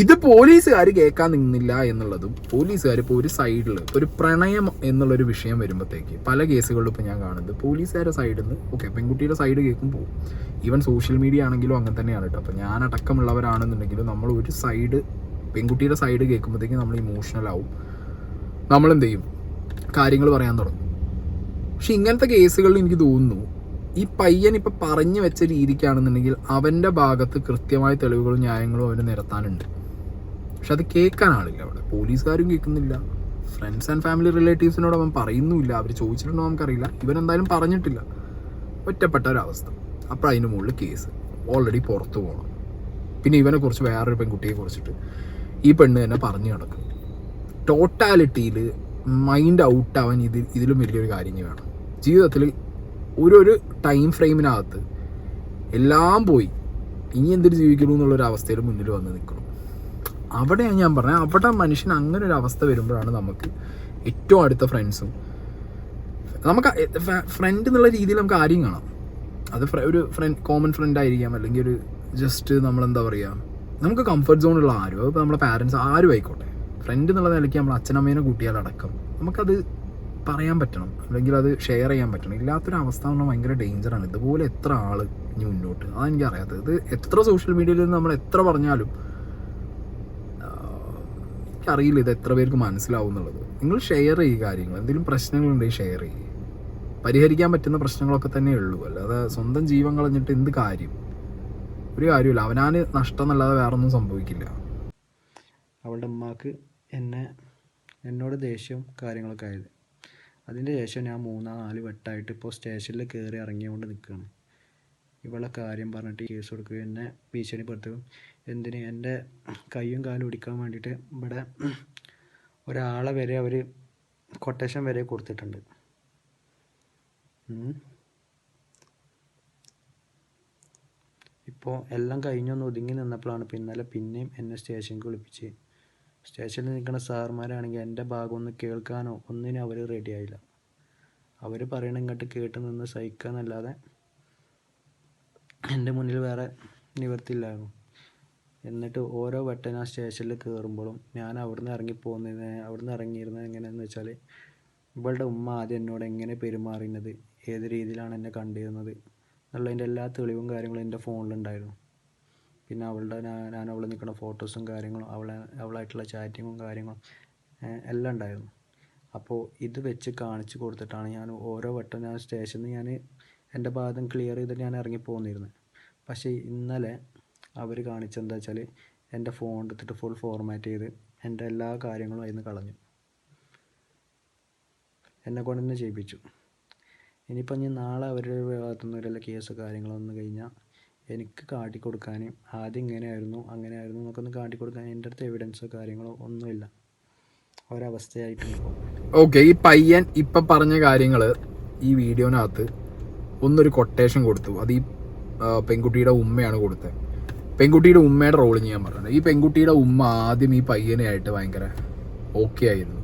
ഇത് പോലീസുകാർ കേൾക്കാൻ നിന്നില്ല എന്നുള്ളതും, പോലീസുകാർ ഇപ്പോൾ ഒരു സൈഡിൽ ഒരു പ്രണയം എന്നുള്ളൊരു വിഷയം വരുമ്പോഴത്തേക്ക് പല കേസുകളിലും ഇപ്പോൾ ഞാൻ കാണുന്നത് പോലീസുകാരുടെ സൈഡിൽ നിന്ന് ഓക്കെ പെൺകുട്ടിയുടെ സൈഡ് കേൾക്കും പോകും. ഈവൻ സോഷ്യൽ മീഡിയ ആണെങ്കിലും അങ്ങനെ തന്നെയാണ് കേട്ടോ. അപ്പോൾ ഞാൻ അടക്കമുള്ളവരാണെന്നുണ്ടെങ്കിലും നമ്മൾ ഒരു സൈഡ് പെൺകുട്ടിയുടെ സൈഡ് കേൾക്കുമ്പോഴത്തേക്ക് നമ്മൾ ഇമോഷണൽ ആവും, നമ്മളെന്ത് ചെയ്യും, കാര്യങ്ങൾ പറയാൻ തുടങ്ങും. പക്ഷെ ഇങ്ങനത്തെ കേസുകളിൽ എനിക്ക് തോന്നുന്നു ഈ പയ്യൻ ഇപ്പം പറഞ്ഞു വെച്ച രീതിക്കാണെന്നുണ്ടെങ്കിൽ അവൻ്റെ ഭാഗത്ത് കൃത്യമായ തെളിവുകളും ന്യായങ്ങളും അവന് നിരത്താനുണ്ട്. പക്ഷെ അത് കേൾക്കാൻ ആളില്ല അവിടെ. പോലീസുകാരും കേൾക്കുന്നില്ല, ഫ്രണ്ട്സ് ആൻഡ് ഫാമിലി റിലേറ്റീവ്സിനോട് അവൻ പറയുന്നുമില്ല. അവർ ചോദിച്ചിട്ടുണ്ടോ നമുക്കറിയില്ല, ഇവനെന്തായാലും പറഞ്ഞിട്ടില്ല. ഒറ്റപ്പെട്ട ഒരവസ്ഥ. അപ്പോൾ അതിന് മുകളിൽ കേസ് ഓൾറെഡി പുറത്തു പോകണം. പിന്നെ ഇവനെക്കുറിച്ച് വേറൊരു പെൺകുട്ടിയെ കുറിച്ചിട്ട് ഈ പെണ്ണ് തന്നെ പറഞ്ഞു കിടക്കും. ടോട്ടാലിറ്റിയിൽ മൈൻഡ് ഔട്ടാവാൻ ഇതിലും വലിയൊരു കാര്യം വേണം ജീവിതത്തിൽ. ഒരു ടൈം ഫ്രെയിമിനകത്ത് എല്ലാം പോയി ഇനി എന്തിനു ജീവിക്കണു എന്നുള്ളൊരു അവസ്ഥയിൽ മുന്നിൽ വന്ന് നിൽക്കണം. അവിടെയാണ് ഞാൻ പറഞ്ഞത്, അവിടെ മനുഷ്യൻ അങ്ങനെ ഒരു അവസ്ഥ വരുമ്പോഴാണ് നമുക്ക് ഏറ്റവും അടുത്ത ഫ്രണ്ട്സും, നമുക്ക് ഫ്രണ്ട് എന്നുള്ള രീതിയിൽ നമുക്ക് ആരെയും കാണാം. അത് ഒരു കോമൺ ഫ്രണ്ട് ആയിരിക്കാം, അല്ലെങ്കിൽ ഒരു ജസ്റ്റ് നമ്മളെന്താ പറയുക, നമുക്ക് കംഫർട്ട് സോണുള്ള ആരും, അതിപ്പോൾ നമ്മളെ പാരൻസ് ആരും ആയിക്കോട്ടെ, ഫ്രണ്ട് എന്നുള്ള നിലയ്ക്ക് നമ്മൾ അച്ഛനമ്മേനെ കൂട്ടിയാലടക്കം നമുക്കത് പറയാൻ പറ്റണം, അല്ലെങ്കിൽ അത് ഷെയർ ചെയ്യാൻ പറ്റണം. ഇല്ലാത്തൊരവസ്ഥ എന്ന് പറഞ്ഞാൽ ഭയങ്കര ഡേഞ്ചറാണ്. ഇതുപോലെ എത്ര ആൾ ഇനി മുന്നോട്ട്, അതെനിക്കറിയാത്തത്. ഇത് എത്ര സോഷ്യൽ മീഡിയയിൽ നിന്ന് നമ്മൾ എത്ര പറഞ്ഞാലും എനിക്കറിയില്ല ഇത് എത്ര പേർക്ക് മനസ്സിലാവും എന്നുള്ളത്. നിങ്ങൾ ഷെയർ ചെയ്യുക കാര്യങ്ങൾ, എന്തെങ്കിലും പ്രശ്നങ്ങളുണ്ടെങ്കിൽ ഷെയർ ചെയ്യുക. പരിഹരിക്കാൻ പറ്റുന്ന പ്രശ്നങ്ങളൊക്കെ തന്നെ ഉള്ളൂ, അല്ലാതെ സ്വന്തം ജീവൻ കളഞ്ഞിട്ട് എന്ത് കാര്യം, ഒരു കാര്യമില്ല. അവനാന് നഷ്ടം എന്നല്ലാതെ വേറൊന്നും സംഭവിക്കില്ല. അവളുടെ ഉമ്മാക്ക് എന്നോട് ദേഷ്യവും കാര്യങ്ങളൊക്കെ ആയത്. അതിൻ്റെ ശേഷം ഞാൻ 3-4 വട്ടമായിട്ട് ഇപ്പോൾ സ്റ്റേഷനിൽ കയറി ഇറങ്ങിയുകൊണ്ട് നിൽക്കുകയാണ്. ഇവളെ കാര്യം പറഞ്ഞിട്ട് കേസ് കൊടുക്കുകയും എന്നെ ഭീഷണിപ്പെടുത്തുകയും, എന്തിന് എൻ്റെ കയ്യും കാലും ഒടിക്കാൻ വേണ്ടിയിട്ട് ഇവിടെ ഒരാളെ വരെ അവർ കൊട്ടേഷൻ വരെ കൊടുത്തിട്ടുണ്ട്. ഇപ്പോൾ എല്ലാം കഴിഞ്ഞൊന്ന് ഒതുങ്ങി നിന്നപ്പോഴാണ് പിന്നെയും എന്നെ സ്റ്റേഷനിലേക്ക് വിളിപ്പിച്ച്. സ്റ്റേഷനിൽ നിൽക്കുന്ന സാറുമാരാണെങ്കിൽ എൻ്റെ ഭാഗം ഒന്ന് കേൾക്കാനോ ഒന്നിനും അവർ റെഡി ആയില്ല. അവർ പറയണ ഇങ്ങോട്ട് കേട്ട് നിന്ന് സഹിക്കാന്നല്ലാതെ എൻ്റെ മുന്നിൽ വേറെ നിവർത്തിയില്ലായിരുന്നു. എന്നിട്ട് ഓരോ വട്ടം ഞാൻ സ്റ്റേഷനിൽ കയറുമ്പോഴും ഞാൻ അവിടുന്ന് ഇറങ്ങിയിരുന്നത് എങ്ങനെയാണെന്ന് വെച്ചാൽ, ഇവളുടെ ഉമ്മ ആദ്യം എന്നോട് എങ്ങനെ പെരുമാറുന്നത്, ഏത് രീതിയിലാണ് എന്നെ കണ്ടിരുന്നത് എന്നുള്ളതിൻ്റെ എല്ലാ തെളിവും കാര്യങ്ങളും എൻ്റെ ഫോണിലുണ്ടായിരുന്നു. പിന്നെ ഞാൻ അവൾ നിൽക്കുന്ന ഫോട്ടോസും കാര്യങ്ങളും അവളായിട്ടുള്ള ചാറ്റിങ്ങും കാര്യങ്ങളും എല്ലാം ഉണ്ടായിരുന്നു. അപ്പോൾ ഇത് വെച്ച് കാണിച്ചു കൊടുത്തിട്ടാണ് ഞാൻ ഓരോ വട്ടം ഞാൻ സ്റ്റേഷനിൽ ഞാൻ എൻ്റെ ഭാഗം ക്ലിയർ ചെയ്തിട്ട് ഞാൻ ഇറങ്ങിപ്പോന്നിരുന്നത്. പക്ഷേ ഇന്നലെ അവർ കാണിച്ചെന്താ വെച്ചാൽ എൻ്റെ ഫോൺ എടുത്തിട്ട് ഫുൾ ഫോർമാറ്റ് ചെയ്ത് എൻ്റെ എല്ലാ കാര്യങ്ങളും അതിൽ നിന്ന് കളഞ്ഞു, എന്നെ കൊണ്ട് തന്നെ ചെയ്യിപ്പിച്ചു. ഇനിയിപ്പോൾ ഞാൻ നാളെ അവരുടെ ഭാഗത്തുനിന്ന് വല്ല കേസോ കാര്യങ്ങളോ വന്നു കഴിഞ്ഞാൽ എനിക്ക് കാട്ടിക്കൊടുക്കാൻ ആദ്യം ഇങ്ങനെയായിരുന്നു അങ്ങനെയായിരുന്നു എന്നൊക്കെ ഒന്ന് കാട്ടിക്കൊടുക്കാൻ എൻ്റെ അടുത്ത് എവിഡൻസോ കാര്യങ്ങളോ ഒന്നുമില്ല. ഒരവസ്ഥയായിട്ടുണ്ട്. ഓക്കെ, ഈ പയ്യൻ ഇപ്പം പറഞ്ഞ കാര്യങ്ങൾ ഈ വീഡിയോനകത്ത് ഒന്നൊരു കൊട്ടേഷൻ കൊടുത്തു. അത് ഈ പെൺകുട്ടിയുടെ ഉമ്മയാണ് കൊടുത്തത്. പെൺകുട്ടിയുടെ ഉമ്മയുടെ റോള് ഞാൻ പറഞ്ഞത്. ഈ പെൺകുട്ടിയുടെ ഉമ്മ ആദ്യം ഈ പയ്യനായിട്ട് ഭയങ്കര ഓക്കെ ആയിരുന്നു.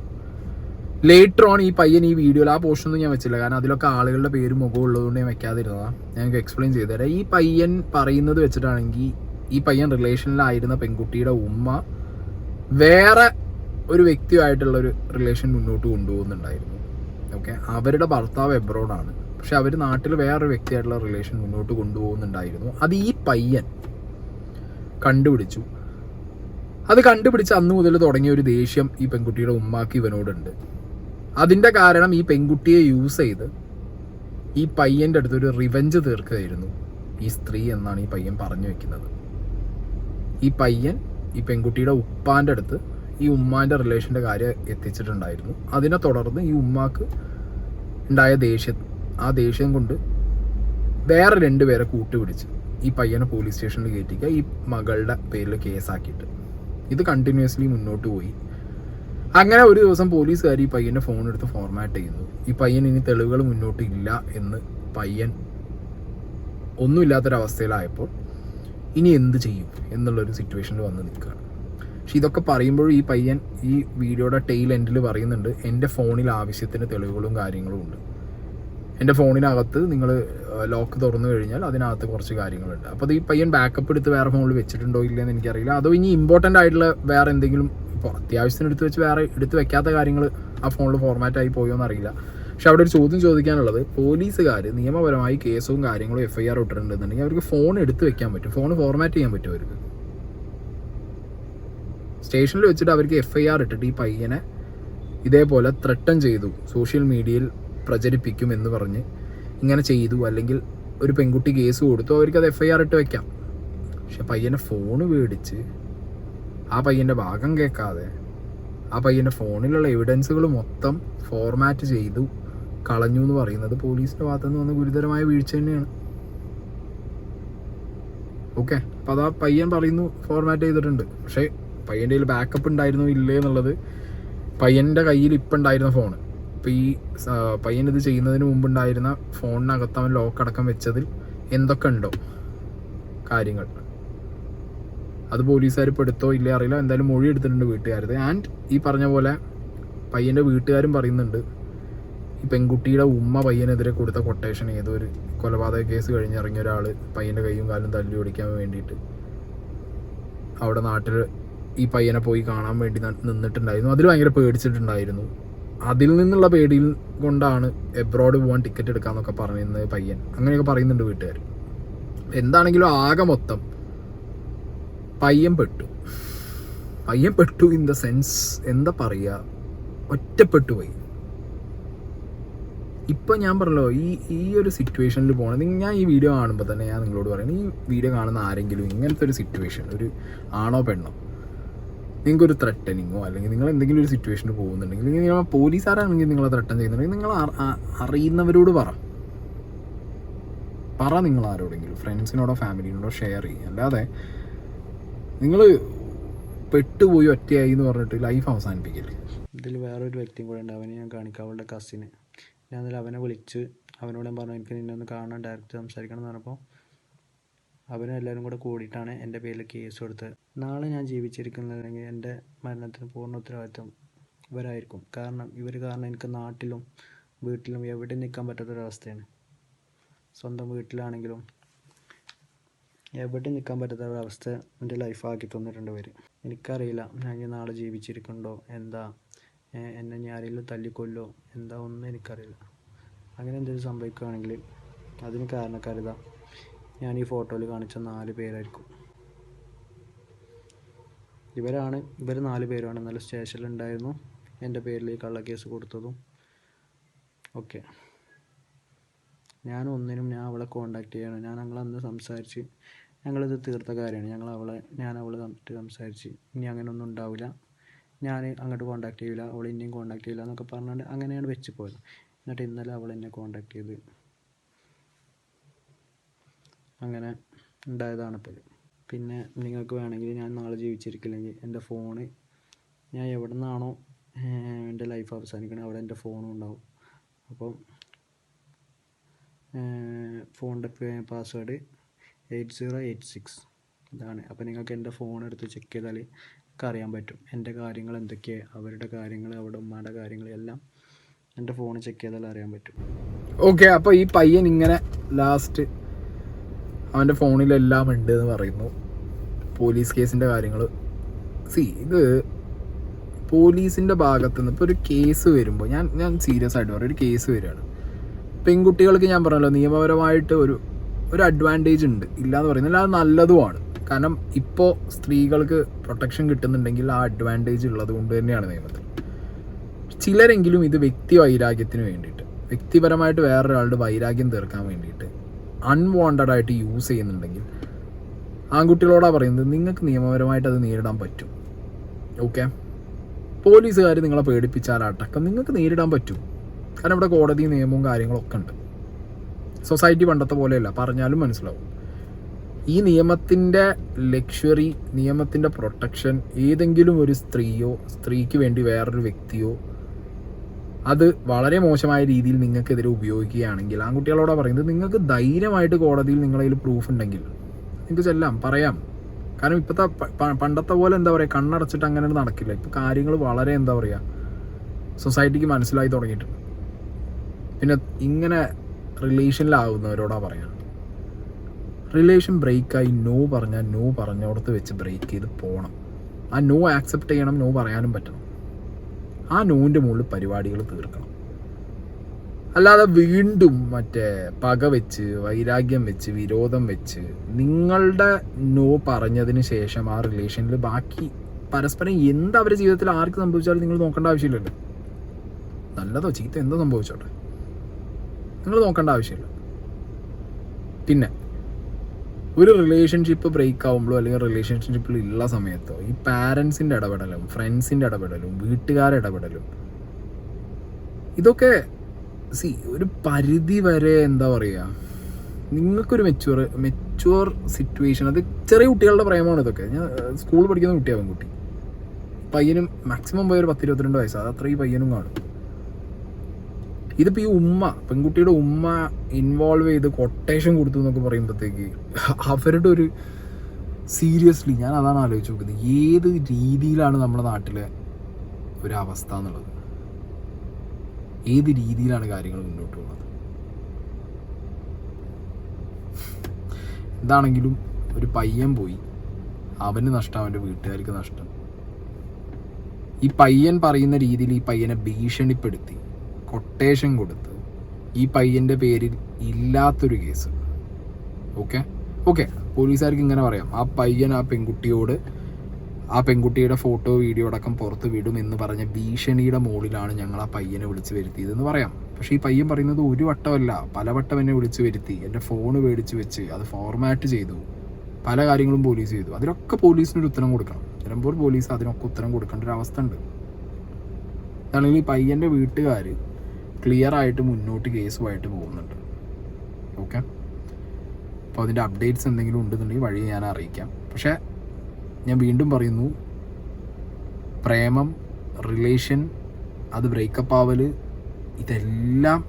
ലേറ്റർ ഓൺ ഈ പയ്യൻ ഈ വീഡിയോയിൽ, ആ പോർഷനൊന്നും ഞാൻ വെച്ചില്ല, കാരണം അതിലൊക്കെ ആളുകളുടെ പേരും മുഖം ഉള്ളതുകൊണ്ട് ഞാൻ വെക്കാതിരുന്നതാണ്. ഞങ്ങൾക്ക് എക്സ്പ്ലെയിൻ ചെയ്തു തരാം. ഈ പയ്യൻ പറയുന്നത് വെച്ചിട്ടാണെങ്കിൽ ഈ പയ്യൻ റിലേഷനിലായിരുന്ന പെൺകുട്ടിയുടെ ഉമ്മ വേറെ ഒരു വ്യക്തിയുമായിട്ടുള്ളൊരു റിലേഷൻ മുന്നോട്ട് കൊണ്ടുപോകുന്നുണ്ടായിരുന്നു. ഓക്കെ, അവരുടെ ഭർത്താവ് എബ്രോഡാണ്, പക്ഷെ അവർ നാട്ടിൽ വേറൊരു വ്യക്തിയായിട്ടുള്ള റിലേഷൻ മുന്നോട്ട് കൊണ്ടുപോകുന്നുണ്ടായിരുന്നു. അത് ഈ പയ്യൻ കണ്ടുപിടിച്ചു. അത് കണ്ടുപിടിച്ച് അന്ന് മുതൽ തുടങ്ങിയ ഒരു ദേഷ്യം ഈ പെൺകുട്ടിയുടെ ഉമ്മാക്ക് ഇവനോടുണ്ട്. അതിൻ്റെ കാരണം ഈ പെൺകുട്ടിയെ യൂസ് ചെയ്ത് ഈ പയ്യൻ്റെ അടുത്തൊരു റിവെഞ്ച് തീർക്കുകയായിരുന്നു ഈ സ്ത്രീ എന്നാണ് ഈ പയ്യൻ പറഞ്ഞു വെക്കുന്നത്. ഈ പയ്യൻ ഈ പെൺകുട്ടിയുടെ ഉപ്പാൻ്റെ അടുത്ത് ഈ ഉമ്മാൻ്റെ റിലേഷൻ്റെ കാര്യം എത്തിച്ചിട്ടുണ്ടായിരുന്നു. അതിനെ തുടർന്ന് ഈ ഉമ്മാക്ക് ഉണ്ടായ ആ ദേഷ്യം കൊണ്ട് വേറെ 2 പേരെ കൂട്ടുപിടിച്ച് ഈ പയ്യനെ പോലീസ് സ്റ്റേഷനിൽ കയറ്റിക്കുക, ഈ മകളുടെ പേരിൽ കേസാക്കിയിട്ട്. ഇത് കണ്ടിന്യൂസ്ലി മുന്നോട്ട് പോയി. അങ്ങനെ ഒരു ദിവസം പോലീസുകാർ ഈ പയ്യൻ്റെ ഫോൺ എടുത്ത് ഫോർമാറ്റ് ചെയ്യുന്നു. ഈ പയ്യൻ ഇനി തെളിവുകൾ മുന്നോട്ട് ഇല്ല എന്ന് പയ്യൻ ഒന്നുമില്ലാത്തൊരവസ്ഥയിലായപ്പോൾ ഇനി എന്ത് ചെയ്യും എന്നുള്ളൊരു സിറ്റുവേഷനിൽ വന്ന് നിൽക്കുകയാണ്. പക്ഷെ ഇതൊക്കെ പറയുമ്പോഴും ഈ പയ്യൻ ഈ വീഡിയോയുടെ ടെയിൽ എൻഡിൽ പറയുന്നുണ്ട്, എൻ്റെ ഫോണിൽ ആവശ്യത്തിന് തെളിവുകളും കാര്യങ്ങളും ഉണ്ട്. എൻ്റെ ഫോണിനകത്ത് നിങ്ങൾ ലോക്ക് തുറന്നു കഴിഞ്ഞാൽ അതിനകത്ത് കുറച്ച് കാര്യങ്ങളുണ്ട്. അപ്പോൾ ഈ പയ്യൻ ബാക്കപ്പ് എടുത്ത് വേറെ ഫോണിൽ വെച്ചിട്ടുണ്ടോ ഇല്ലയെന്ന് എനിക്കറിയില്ല. അതോ ഇനി ഇമ്പോർട്ടൻ്റ് ആയിട്ടുള്ള വേറെ എന്തെങ്കിലും, ഇപ്പോൾ അത്യാവശ്യത്തിന് എടുത്ത് വെച്ച് വേറെ എടുത്ത് വെക്കാത്ത കാര്യങ്ങൾ ആ ഫോണിൽ ഫോർമാറ്റ് ആയി പോയോ എന്നറിയില്ല. പക്ഷെ അവിടെ ഒരു ചോദ്യം ചോദിക്കാനുള്ളത്, പോലീസുകാർ നിയമപരമായി കേസും കാര്യങ്ങളും FIR ഇട്ടിട്ടുണ്ടെന്നുണ്ടെങ്കിൽ അവർക്ക് ഫോൺ എടുത്ത് വെക്കാൻ പറ്റും, ഫോൺ ഫോർമാറ്റ് ചെയ്യാൻ പറ്റും. അവർക്ക് സ്റ്റേഷനിൽ വെച്ചിട്ട് അവർക്ക് FIR ഇട്ടിട്ട് ഈ പയ്യനെ ഇതേപോലെ ത്രട്ടൻ ചെയ്തു, സോഷ്യൽ മീഡിയയിൽ പ്രചരിപ്പിക്കും എന്ന് പറഞ്ഞ് ഇങ്ങനെ ചെയ്തു, അല്ലെങ്കിൽ ഒരു പെൺകുട്ടി കേസ് കൊടുത്തു, അവർക്കത് FIR ഇട്ട് വെക്കാം. പക്ഷെ പയ്യനെ ഫോണ് മേടിച്ച് ആ പയ്യൻ്റെ ഭാഗം കേൾക്കാതെ ആ പയ്യൻ്റെ ഫോണിലുള്ള എവിഡൻസുകൾ മൊത്തം ഫോർമാറ്റ് ചെയ്തു കളഞ്ഞു എന്ന് പറയുന്നത് പോലീസിൻ്റെ ഭാഗത്തുനിന്ന് വന്ന ഗുരുതരമായ വീഴ്ച തന്നെയാണ്. ഓക്കെ, അപ്പോൾ അതാ പയ്യൻ പറയുന്നു ഫോർമാറ്റ് ചെയ്തിട്ടുണ്ട്. പക്ഷേ പയ്യൻ്റെ കയ്യിൽ ബാക്കപ്പ് ഉണ്ടായിരുന്നോ ഇല്ലേ എന്നുള്ളത്, പയ്യൻ്റെ കയ്യിൽ ഇപ്പം ഉണ്ടായിരുന്ന ഫോണ്, ഇപ്പോൾ ഈ പയ്യൻ ഇത് ചെയ്യുന്നതിന് മുമ്പുണ്ടായിരുന്ന ഫോണിനകത്ത് അവൻ ലോക്ക് അടക്കം വെച്ചതിൽ എന്തൊക്കെ ഉണ്ടോ കാര്യങ്ങൾ, അത് പോലീസുകാർ ഇപ്പോൾ എടുത്തോ ഇല്ലേ അറിയില്ല. എന്തായാലും മൊഴി എടുത്തിട്ടുണ്ട് വീട്ടുകാരത്. ആൻഡ് ഈ പറഞ്ഞ പോലെ പയ്യൻ്റെ വീട്ടുകാരും പറയുന്നുണ്ട്, ഈ പെൺകുട്ടിയുടെ ഉമ്മ പയ്യനെതിരെ കൊടുത്ത കൊട്ടേഷൻ, ഏതോ ഒരു കൊലപാതക കേസ് കഴിഞ്ഞിറങ്ങിയ ഒരാൾ പയ്യൻ്റെ കൈയും കാലും തല്ലി ഓടിക്കാൻ വേണ്ടിയിട്ട് അവിടെ നാട്ടിൽ ഈ പയ്യനെ പോയി കാണാൻ വേണ്ടി നിന്നിട്ടുണ്ടായിരുന്നു. അതിൽ ഭയങ്കര പേടിച്ചിട്ടുണ്ടായിരുന്നു. അതിൽ നിന്നുള്ള പേടിയിൽ കൊണ്ടാണ് എബ്രോഡ് പോകാൻ ടിക്കറ്റ് എടുക്കാമെന്നൊക്കെ പറയുന്നത് പയ്യൻ. അങ്ങനെയൊക്കെ പറയുന്നുണ്ട് വീട്ടുകാർ. എന്താണെങ്കിലും ആകെ മൊത്തം പയ്യൻ പെട്ടു ഇൻ ദ സെൻസ്, എന്താ പറയുക, ഒറ്റപ്പെട്ടു പോയി. ഇപ്പം ഞാൻ പറഞ്ഞല്ലോ, ഈ ഒരു സിറ്റുവേഷനിൽ പോകണം. ഞാൻ ഈ വീഡിയോ കാണുമ്പോൾ തന്നെ ഞാൻ നിങ്ങളോട് പറയുന്നത്, ഈ വീഡിയോ കാണുന്ന ആരെങ്കിലും ഇങ്ങനത്തെ ഒരു സിറ്റുവേഷൻ, ഒരു ആണോ പെണ്ണോ, നിങ്ങൾക്കൊരു ത്രെട്ടനിങ്ങോ അല്ലെങ്കിൽ നിങ്ങൾ എന്തെങ്കിലും ഒരു സിറ്റുവേഷനിൽ പോകുന്നുണ്ടെങ്കിൽ, നിങ്ങൾ പോലീസുകാരാണെങ്കിൽ നിങ്ങളെ ത്രെട്ടൻ ചെയ്യുന്നുണ്ടെങ്കിൽ നിങ്ങൾ അറിയുന്നവരോട് പറ നിങ്ങൾ ആരോടെങ്കിലും, ഫ്രണ്ട്സിനോടോ ഫാമിലിനോടോ ഷെയർ ചെയ്യും. അല്ലാതെ നിങ്ങൾ പെട്ടുപോയി ഒറ്റയായി എന്ന് പറഞ്ഞിട്ട് ലൈഫ് അവസാനിപ്പിക്കില്ല. ഇതിൽ വേറൊരു വ്യക്തിയും കൂടെ ഉണ്ട്, അവനെ ഞാൻ കാണിക്കാം, അവളുടെ കസിന്. ഞാൻ അതിൽ അവനെ വിളിച്ച് അവനോട് ഞാൻ പറഞ്ഞു എനിക്ക് നിന്നെ ഒന്ന് കാണാൻ, ഡയറക്റ്റ് സംസാരിക്കണം എന്ന് പറഞ്ഞപ്പോൾ അവനും എല്ലാവരും കൂടെ കൂടിയിട്ടാണ് എൻ്റെ പേരിൽ കേസ് കൊടുത്തത്. നാളെ ഞാൻ ജീവിച്ചിരിക്കുന്നതെങ്കിൽ എൻ്റെ മരണത്തിന് പൂർണ്ണ ഉത്തരവാദിത്വം ഇവരായിരിക്കും. കാരണം ഇവർ കാരണം എനിക്ക് നാട്ടിലും വീട്ടിലും എവിടെ നിൽക്കാൻ പറ്റാത്തൊരവസ്ഥയാണ്. സ്വന്തം വീട്ടിലാണെങ്കിലും എവിടെ നിൽക്കാൻ പറ്റാത്തൊരവസ്ഥ എൻ്റെ ലൈഫാക്കി തന്നിട്ടുണ്ട് ഇവർ. എനിക്കറിയില്ല ഞാൻ ഇനി നാളെ ജീവിച്ചിരിക്കുന്നുണ്ടോ, എന്താ എന്നെ ഇനി ആരെങ്കിലും തല്ലിക്കൊല്ലോ, എന്താ ഒന്നും എനിക്കറിയില്ല. അങ്ങനെ എന്തെങ്കിലും സംഭവിക്കുകയാണെങ്കിൽ അതിന് കാരണക്കാരിതാ ഞാൻ ഈ ഫോട്ടോയിൽ കാണിച്ച 4 പേരായിരിക്കും. ഇവർ 4 പേരുമാണ് ഇന്നലെ സ്റ്റേഷനിലുണ്ടായിരുന്നു, എൻ്റെ പേരിൽ ഈ കള്ളക്കേസ് കൊടുത്തതും. ഓക്കെ, ഞാൻ അവളെ കോണ്ടാക്ട് ചെയ്യണം. ഞങ്ങളന്ന് സംസാരിച്ച് ഞങ്ങളിത് തീർത്ത കാര്യമാണ്. ഞാൻ അവളെ സംസാരിച്ച് ഇനി അങ്ങനെ ഒന്നും ഉണ്ടാവില്ല, ഞാൻ അങ്ങോട്ട് കോണ്ടാക്ട് ചെയ്യില്ല, അവൾ ഇനിയും കോണ്ടാക്ട് ചെയ്യില്ല എന്നൊക്കെ പറഞ്ഞുകൊണ്ട് അങ്ങനെയാണ് വെച്ച് പോയത്. എന്നിട്ട് ഇന്നലെ അവൾ എന്നെ കോണ്ടാക്ട് ചെയ്ത് അങ്ങനെ ഉണ്ടായതാണിപ്പോൾ. പിന്നെ നിങ്ങൾക്ക് വേണമെങ്കിൽ ഞാൻ നാളെ ജീവിച്ചിരിക്കില്ലെങ്കിൽ എൻ്റെ ഫോണ്, ഞാൻ എവിടെ നിന്നാണോ എൻ്റെ ലൈഫ് അവസാനിക്കണത് അവിടെ എൻ്റെ ഫോണും ഉണ്ടാവും. അപ്പം ഫോണിൻ്റെ പാസ്വേഡ് 8086 ഇതാണ്. അപ്പോൾ നിങ്ങൾക്ക് എൻ്റെ ഫോൺ എടുത്ത് ചെക്ക് ചെയ്താൽ ഒക്കെ അറിയാൻ പറ്റും എൻ്റെ കാര്യങ്ങൾ എന്തൊക്കെയാണ്, അവരുടെ കാര്യങ്ങൾ, അവിടെ ഉമ്മയുടെ കാര്യങ്ങൾ എല്ലാം എൻ്റെ ഫോൺ ചെക്ക് ചെയ്താൽ അറിയാൻ പറ്റും. ഓക്കെ, അപ്പോൾ ഈ പയ്യൻ ഇങ്ങനെ ലാസ്റ്റ് അവൻ്റെ ഫോണിലെല്ലാം ഉണ്ട് എന്ന് പറയുന്നു. പോലീസ് കേസിൻ്റെ കാര്യങ്ങൾ ഇത് പോലീസിൻ്റെ ഭാഗത്തുനിന്ന് ഇപ്പോൾ ഒരു കേസ് വരുമ്പോൾ ഞാൻ സീരിയസ് ആയിട്ട് പറയും, ഒരു കേസ് വരികയാണ്, പെൺകുട്ടികൾക്ക് ഞാൻ പറഞ്ഞല്ലോ നിയമപരമായിട്ട് ഒരു അഡ്വാൻറ്റേജ് ഉണ്ട്, ഇല്ലയെന്ന് പറയുന്നില്ല, അത് നല്ലതുമാണ്. കാരണം ഇപ്പോൾ സ്ത്രീകൾക്ക് പ്രൊട്ടക്ഷൻ കിട്ടുന്നുണ്ടെങ്കിൽ ആ അഡ്വാൻറ്റേജ് ഉള്ളത് കൊണ്ട് തന്നെയാണ് നിയമത്തിൽ. ചിലരെങ്കിലും ഇത് വ്യക്തി വൈരാഗ്യത്തിന് വേണ്ടിയിട്ട്, വ്യക്തിപരമായിട്ട് വേറൊരാളുടെ വൈരാഗ്യം തീർക്കാൻ വേണ്ടിയിട്ട് അൺവാണ്ടഡ് ആയിട്ട് യൂസ് ചെയ്യുന്നുണ്ടെങ്കിൽ ആൺകുട്ടികളോടാണ് പറയുന്നത്, നിങ്ങൾക്ക് നിയമപരമായിട്ട് അത് നേരിടാൻ പറ്റും. ഓക്കെ, പോലീസുകാർ നിങ്ങളെ പേടിപ്പിച്ചാലടക്കം നിങ്ങൾക്ക് നേരിടാൻ പറ്റും. കാരണം ഇവിടെ കോടതി നിയമവും കാര്യങ്ങളൊക്കെ ഉണ്ട്. സൊസൈറ്റി പണ്ടത്തെ പോലെയല്ല, പറഞ്ഞാലും മനസ്സിലാവും. ഈ നിയമത്തിൻ്റെ ലക്ഷറി, നിയമത്തിൻ്റെ പ്രൊട്ടക്ഷൻ ഏതെങ്കിലും ഒരു സ്ത്രീയോ സ്ത്രീക്ക് വേണ്ടി വേറൊരു വ്യക്തിയോ അത് വളരെ മോശമായ രീതിയിൽ നിങ്ങൾക്കെതിരെ ഉപയോഗിക്കുകയാണെങ്കിൽ ആൺകുട്ടികളോടാണ് പറയുന്നത്, നിങ്ങൾക്ക് ധൈര്യമായിട്ട് കോടതിയിൽ നിങ്ങളതിൽ പ്രൂഫ് ഉണ്ടെങ്കിൽ നിങ്ങൾക്ക് ചെല്ലാം, പറയാം. കാരണം ഇപ്പോഴത്തെ പണ്ടത്തെ പോലെ എന്താ പറയുക, കണ്ണടച്ചിട്ട് അങ്ങനെ നടക്കില്ല. ഇപ്പോൾ കാര്യങ്ങൾ വളരെ എന്താ പറയുക സൊസൈറ്റിക്ക് മനസ്സിലായി തുടങ്ങിയിട്ടുണ്ട്. പിന്നെ ഇങ്ങനെ റിലേഷനിലാവുന്നവരോടാ പറയാം, റിലേഷൻ ബ്രേക്കായി നോ പറഞ്ഞാൽ നോ പറഞ്ഞോടത്ത് വെച്ച് ബ്രേക്ക് ചെയ്ത് പോകണം. ആ നോ ആക്സെപ്റ്റ് ചെയ്യണം, നോ പറയാനും പറ്റണം. ആ നോൻ്റെ മുകളിൽ പരിപാടികൾ തീർക്കണം. അല്ലാതെ വീണ്ടും മറ്റേ പക വെച്ച്, വൈരാഗ്യം വെച്ച്, വിരോധം വെച്ച് നിങ്ങളുടെ നോ പറഞ്ഞതിന് ശേഷം ആ റിലേഷനിൽ ബാക്കി പരസ്പരം എന്താ അവരുടെ ജീവിതത്തിൽ ആർക്ക് സംഭവിച്ചാലും നിങ്ങൾ നോക്കേണ്ട ആവശ്യമില്ലല്ലോ. നല്ലതോ ചീത്ത എന്തോ സംഭവിച്ചോട്ടെ, നിങ്ങൾ നോക്കേണ്ട ആവശ്യമില്ല. പിന്നെ ഒരു റിലേഷൻഷിപ്പ് ബ്രേക്ക് ആകുമ്പോഴോ അല്ലെങ്കിൽ റിലേഷൻഷിപ്പിൽ ഉള്ള സമയത്തോ ഈ പാരൻസിൻ്റെ ഇടപെടലും ഫ്രണ്ട്സിൻ്റെ ഇടപെടലും വീട്ടുകാരുടെ ഇടപെടലും ഇതൊക്കെ ഒരു പരിധി വരെ എന്താ പറയുക, നിങ്ങൾക്കൊരു മെച്യൂർ സിറ്റുവേഷൻ, അത് ചെറിയ കുട്ടികളുടെ പ്രേമമാണ് ഇതൊക്കെ. ഞാൻ സ്കൂളിൽ പഠിക്കുന്ന കുട്ടിയാവും കുട്ടി, പയ്യനും മാക്സിമം പോയ ഒരു 10-22 വയസ്സ്, അത് അത്ര ഈ പയ്യനും കാണും. ഇതിപ്പോൾ ഈ ഉമ്മ, പെൺകുട്ടിയുടെ ഉമ്മ ഇൻവോൾവ് ചെയ്ത് കൊട്ടേഷൻ കൊടുത്തു എന്നൊക്കെ പറയുമ്പോഴത്തേക്ക് അവരുടെ ഒരു സീരിയസ്ലി ഞാൻ അതാണ് ആലോചിച്ച് നോക്കുന്നത്, ഏത് രീതിയിലാണ് നമ്മുടെ നാട്ടിലെ ഒരവസ്ഥ എന്നുള്ളത്, ഏത് രീതിയിലാണ് കാര്യങ്ങൾ മുന്നോട്ട് പോകുന്നത്. എന്താണെങ്കിലും ഒരു പയ്യൻ പോയി, അവന് നഷ്ടം, അവൻ്റെ വീട്ടുകാർക്ക് നഷ്ടം. ഈ പയ്യൻ പറയുന്ന രീതിയിൽ ഈ പയ്യനെ ഭീഷണിപ്പെടുത്തി കൊട്ടേഷൻ കൊടുത്ത് ഈ പയ്യൻ്റെ പേരിൽ ഇല്ലാത്തൊരു കേസ്. ഓക്കെ പോലീസുകാർക്ക് ഇങ്ങനെ പറയാം, ആ പയ്യൻ ആ പെൺകുട്ടിയോട് ആ പെൺകുട്ടിയുടെ ഫോട്ടോ വീഡിയോ അടക്കം പുറത്ത് വിടും എന്ന് പറഞ്ഞ ഭീഷണിയുടെ മുകളിലാണ് ഞങ്ങൾ ആ പയ്യനെ വിളിച്ച് വരുത്തിയതെന്ന് പറയാം. പക്ഷേ ഈ പയ്യൻ പറയുന്നത് ഒരു വട്ടമല്ല, പലവട്ടം എന്നെ വിളിച്ച് വരുത്തി, എൻ്റെ ഫോണ് മേടിച്ച് വെച്ച് അത് ഫോർമാറ്റ് ചെയ്തു, പല കാര്യങ്ങളും പോലീസ് ചെയ്തു. അതിനൊക്കെ പോലീസിനൊരു ഉത്തരം കൊടുക്കണം. നിലമ്പൂർ പോലീസ് അതിനൊക്കെ ഉത്തരം കൊടുക്കേണ്ട ഒരു അവസ്ഥ ഉണ്ട്. അതാണെങ്കിൽ ഈ പയ്യൻ്റെ വീട്ടുകാർ ക്ലിയർ ആയിട്ട് മുന്നോട്ട് കേസുമായിട്ട് പോകുന്നുണ്ട്. ഓക്കെ, അപ്പോൾ അതിൻ്റെ അപ്ഡേറ്റ്സ് എന്തെങ്കിലും ഉണ്ടെന്നുണ്ടെങ്കിൽ വഴി ഞാൻ അറിയിക്കാം. പക്ഷേ ഞാൻ വീണ്ടും പറയുന്നു, പ്രേമം, റിലേഷൻ, അത് ബ്രേക്കപ്പ് ആവൽ, ഇതെല്ലാം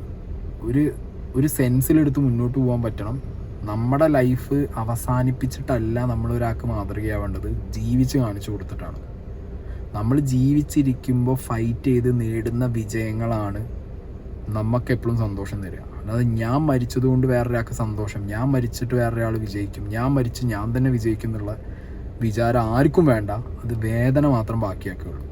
ഒരു സെൻസിലെടുത്ത് മുന്നോട്ട് പോകാൻ പറ്റണം. നമ്മുടെ ലൈഫ് അവസാനിപ്പിച്ചിട്ടല്ല നമ്മളൊരാൾക്ക് മാതൃകയാവേണ്ടത്, ജീവിച്ച് കാണിച്ചു കൊടുത്തിട്ടാണ്. നമ്മൾ ജീവിച്ചിരിക്കുമ്പോൾ ഫൈറ്റ് ചെയ്ത് നേടുന്ന വിജയങ്ങളാണ് നമുക്കെപ്പോഴും സന്തോഷം തരിക. അല്ലാതെ ഞാൻ മരിച്ചതുകൊണ്ട് വേറൊരാൾക്ക് സന്തോഷം, ഞാൻ മരിച്ചിട്ട് വേറൊരാൾ വിജയിക്കും, ഞാൻ മരിച്ച് ഞാൻ തന്നെ വിജയിക്കും എന്നുള്ള വിചാരം ആർക്കും വേണ്ട. അത് വേദന മാത്രം ബാക്കിയാക്കുകയുള്ളൂ.